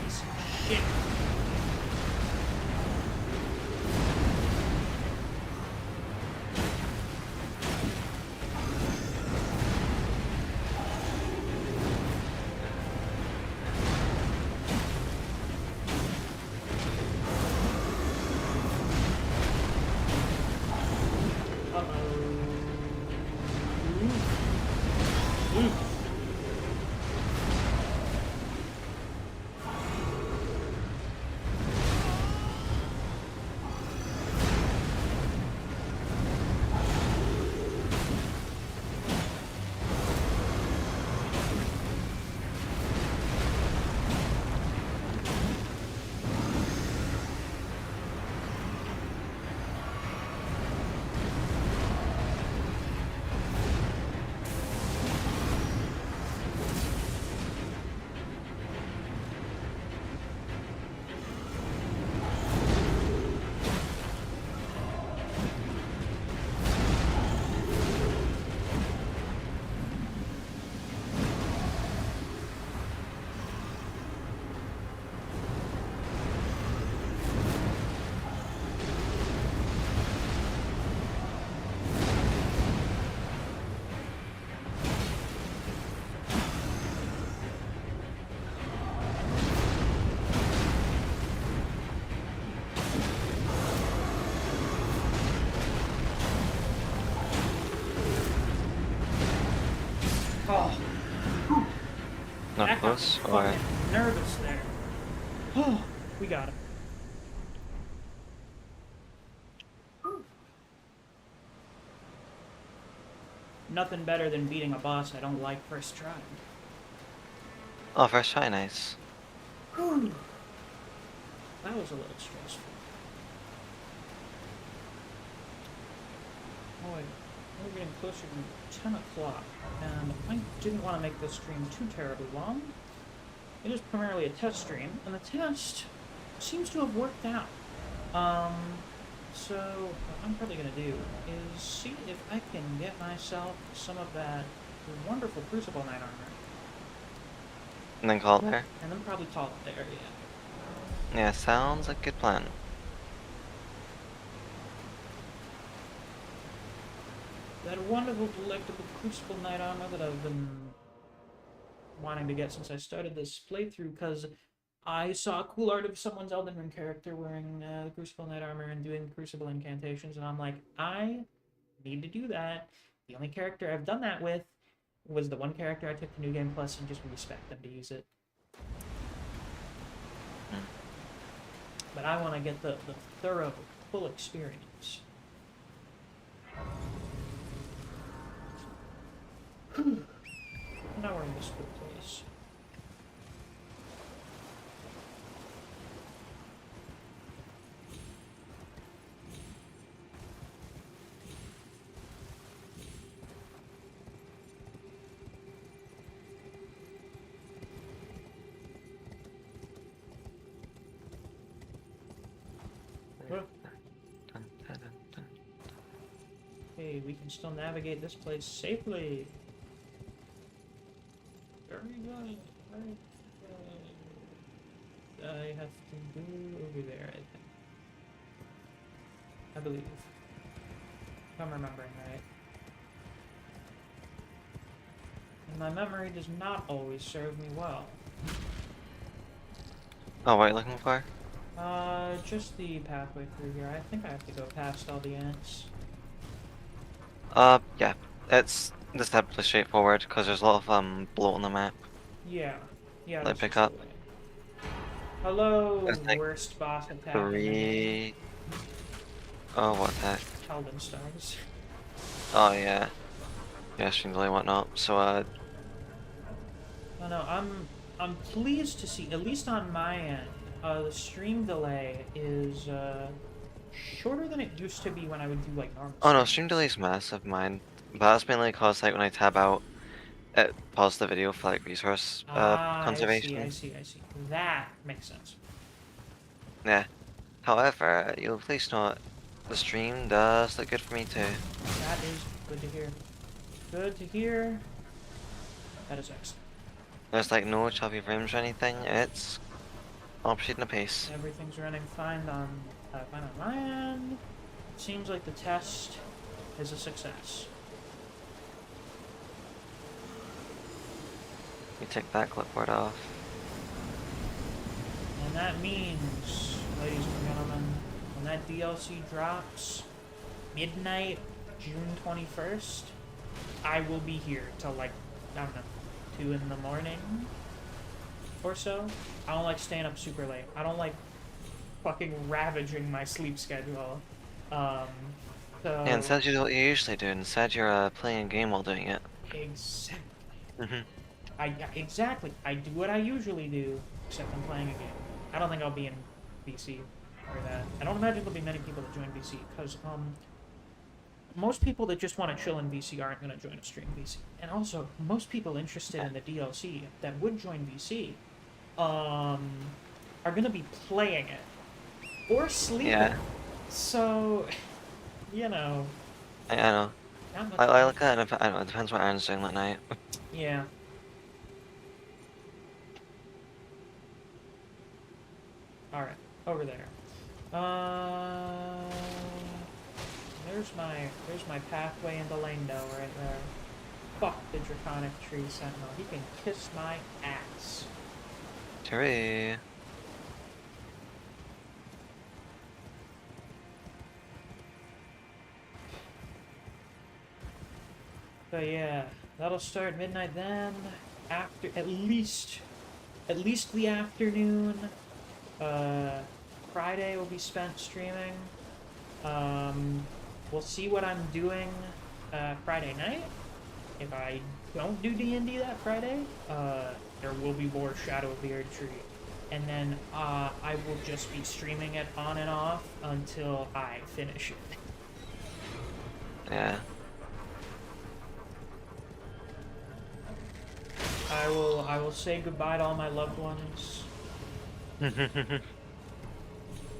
S1: Piece of shit.
S2: close, or?
S1: Fucking nervous there. Oh, we got him. Nothing better than beating a boss I don't like first try.
S2: Oh, first try, nice.
S1: Whew. That was a little stressful. Boy, we're getting closer to 10 o'clock, and I didn't want to make this stream too terribly long. It is primarily a test stream, and the test seems to have worked out. So what I'm probably going to do is see if I can get myself some of that wonderful Crucible Knight armor.
S2: And then call it there?
S1: And then probably call it there, yeah.
S2: Yeah, sounds like a good plan.
S1: That wonderful, delectable Crucible Knight armor that I've been wanting to get since I started this playthrough, because I saw cool art of someone's Elden Ring character wearing the Crucible Knight armor and doing Crucible incantations, and I'm like, I need to do that. The only character I've done that with was the one character I took to New Game Plus and just respect them to use it. But I want to get the thorough, full experience. Now we're in this good place. Okay, we can still navigate this place safely. Very good. Very good. I have to go over there, I think. I believe. If I'm remembering right. And my memory does not always serve me well.
S2: Oh, what are you looking for?
S1: Just the pathway through here. I think I have to go past all the ants.
S2: Yeah. It's deceptively straightforward, because there's a lot of, bloat on the map.
S1: Yeah. Yeah,
S2: Let
S1: that's
S2: me pick
S1: just
S2: up.
S1: the way. Hello,
S2: There's like
S1: worst boss attack in the game.
S2: 3... Oh, what the heck?
S1: Elden Stars.
S2: Oh, yeah. Yeah, stream delay and whatnot. So,
S1: No, I'm pleased to see, at least on my end, the stream delay is shorter than it used to be when I would do like normal.
S2: oh no,
S1: streams.
S2: stream delay's massive, mine. But that's mainly cause, like, when I tab out, it pauses the video for, like, resource, conservation.
S1: I see. That makes sense.
S2: Yeah. However, you'll please note, the stream does look good for me too.
S1: That is good to hear. Good to hear. That is excellent.
S2: There's like no choppy frames or anything, it's all proceeding apace.
S1: Everything's running fine on my end. Seems like the test is a success.
S2: You take that clipboard off.
S1: And that means, ladies and gentlemen, when that DLC drops, midnight, June 21st, I will be here till like, I don't know, 2 in the morning or so. I don't like staying up super late. I don't like fucking ravaging my sleep schedule. So
S2: Yeah, instead you do what you usually do, instead you're playing a game while doing it.
S1: Exactly.
S2: Mhm.
S1: Exactly. I do what I usually do, except I'm playing a game. I don't think I'll be in BC for that. I don't imagine there'll be many people that join BC, because most people that just want to chill in VC aren't going to join a stream VC. And also, most people interested in the DLC that would join VC are going to be playing it or sleeping.
S2: Yeah.
S1: So, you know.
S2: I know.
S1: Not much
S2: I look at it, I don't know, it depends what Aaron's doing that night.
S1: Yeah. Alright, over there. There's my pathway into Langdo right there. Fuck the Draconic Tree Sentinel. He can kiss my ass.
S2: Hooray.
S1: But yeah, that'll start midnight then. After, at least at least the afternoon. Friday will be spent streaming. We'll see what I'm doing Friday night. If I don't do D&D that Friday, there will be more Shadow of the Erdtree. And then I will just be streaming it on and off until I finish it.
S2: Yeah.
S1: I will say goodbye to all my loved ones,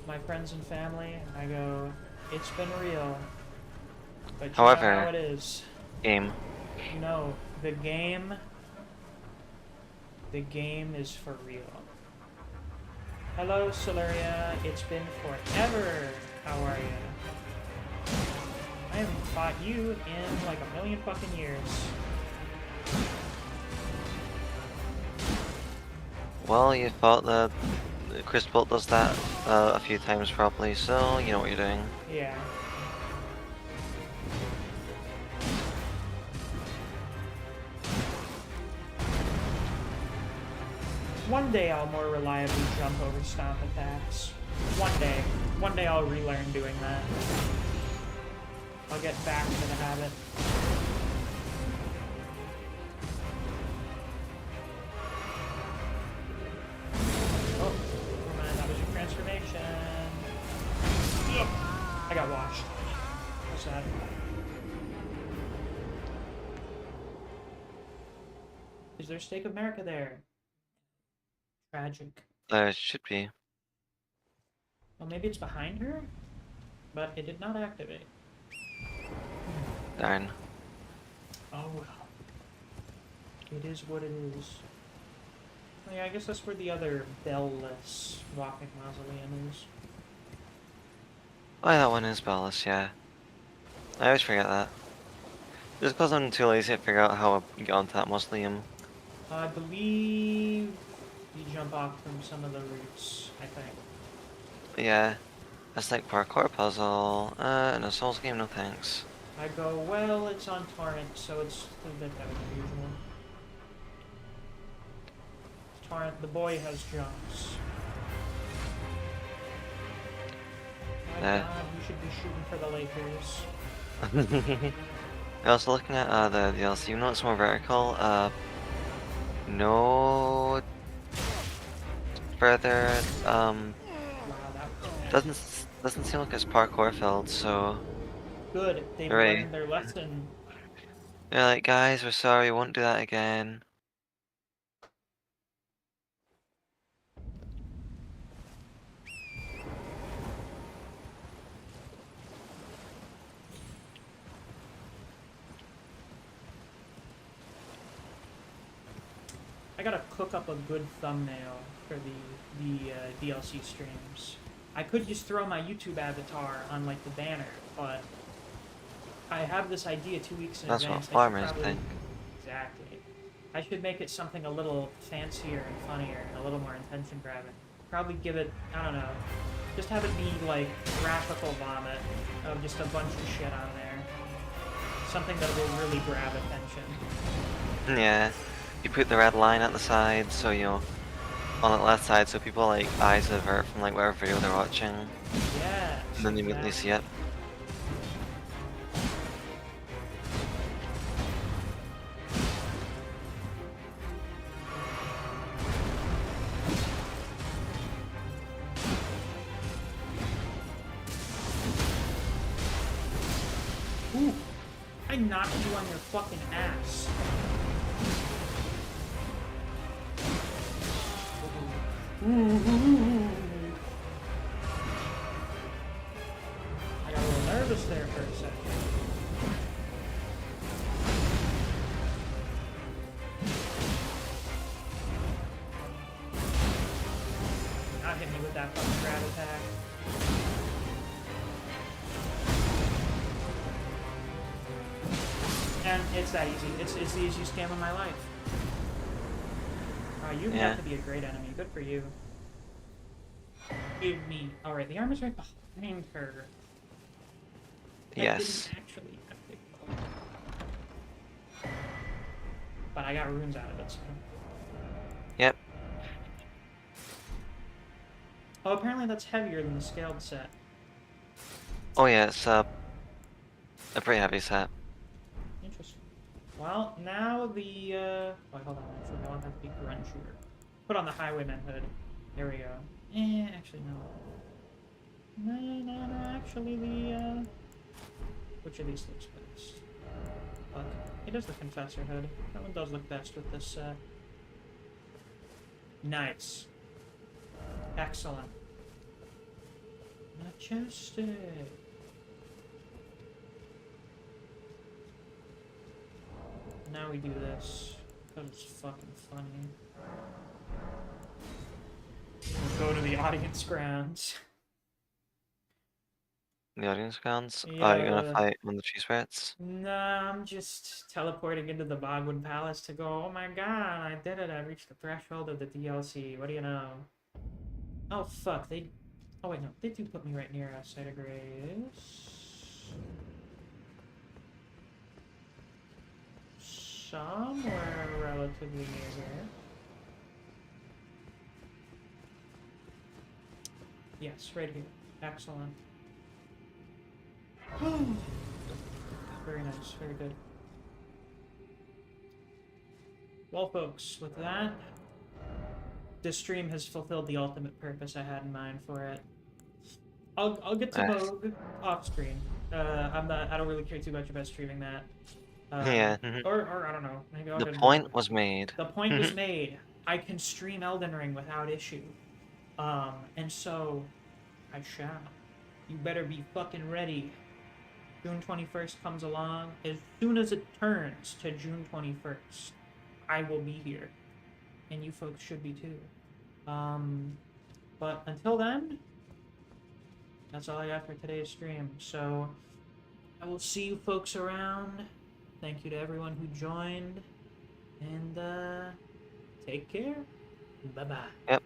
S1: my friends and family. I go, it's been real. But you know how it is.
S2: Game.
S1: No, the game is for real. Hello, Solaria. It's been forever. How are you? I haven't fought you in like a million fucking years.
S2: Well, you thought that Chris Bolt does that a few times probably, so you know what you're doing.
S1: Yeah. One day I'll more reliably jump over stomp attacks. One day I'll relearn doing that. I'll get back to the habit. Oh, never mind, that was your transformation. Ugh, I got washed. What's that? Is there a Stake of America there? Tragic.
S2: There should be.
S1: Well, maybe it's behind her? But it did not activate.
S2: Darn.
S1: Oh well. It is what it is. Oh, yeah, I guess that's where the other bell-less walking mausoleum is.
S2: Oh, yeah, that one is bellless, yeah. I always forget that. Just because I'm too lazy to figure out how I get onto that mausoleum.
S1: I believe you jump off from some of the routes, I think.
S2: Yeah. That's like parkour puzzle. In a Souls game, no thanks.
S1: I go, well, it's on torrent, so it's a bit better than usual. Torrent, the boy has jumps. My
S2: Yeah.
S1: God, you should be shooting for the Lakers.
S2: Also looking at the DLC, even though it's more vertical, no further,
S1: Wow, that was
S2: doesn't seem like it's parkour filled, so
S1: good. They've
S2: hooray.
S1: learned their lesson.
S2: They're like, guys, we're sorry, we won't do that again.
S1: I gotta cook up a good thumbnail for the DLC streams. I could just throw my YouTube avatar on like the banner, but I have this idea 2 weeks in
S2: That's
S1: advance.
S2: what farmers think.
S1: Exactly. I should make it something a little fancier and funnier and a little more attention grabbing. Probably give it, I don't know, just have it be like graphical vomit of just a bunch of shit on there. Something that will really grab attention.
S2: Yeah. You put the red line at the side, so you know, on the left side, so people like eyes avert from like whatever video they're watching.
S1: Yeah.
S2: And then you immediately see it.
S1: Ooh, I knocked you on your fucking ass. I got a little nervous there for a second. Not hit me with that fucking grab attack. And it's that easy. It's the easiest game of my life. You have to be a great enemy. Good for you. Give me. Alright, the armor's right behind her.
S2: Yes.
S1: I didn't actually have to. But I got runes out of it, so.
S2: Yep.
S1: Oh, apparently that's heavier than the scaled set.
S2: Oh yeah, it's a pretty heavy set.
S1: Interesting. Well, now the, wait, hold on, actually, I want that to be grungier. Put on the Highwayman hood. There we go. Actually, no. No, actually, which of these looks best? Look, it is the Confessor hood. That one does look best with this, Nice. Excellent. Majestic. Now we do this, because it's fucking funny. We'll go to the audience grounds.
S2: The audience grounds?
S1: Yeah.
S2: Oh, you're gonna fight on the cheese rats?
S1: Nah, I'm just teleporting into the Bogwood Palace to go, oh my god, I did it, I reached the threshold of the DLC, what do you know? Oh fuck, oh wait, no, they do put me right near a site of grace. Somewhere relatively near here. Yes, right here. Excellent. Very nice, very good. Well, folks, with that, this stream has fulfilled the ultimate purpose I had in mind for it. I'll get to
S2: Nice.
S1: Vogue off screen. I don't really care too much about streaming that.
S2: Yeah.
S1: Or I don't know. Maybe I'll
S2: The
S1: get
S2: point was made.
S1: The point was made. I can stream Elden Ring without issue. And so I shall. You better be fucking ready. June 21st comes along. As soon as it turns to June 21st, I will be here. And you folks should be too. But until then, that's all I got for today's stream. So I will see you folks around. Thank you to everyone who joined. And take care. Bye-bye.
S2: Yep.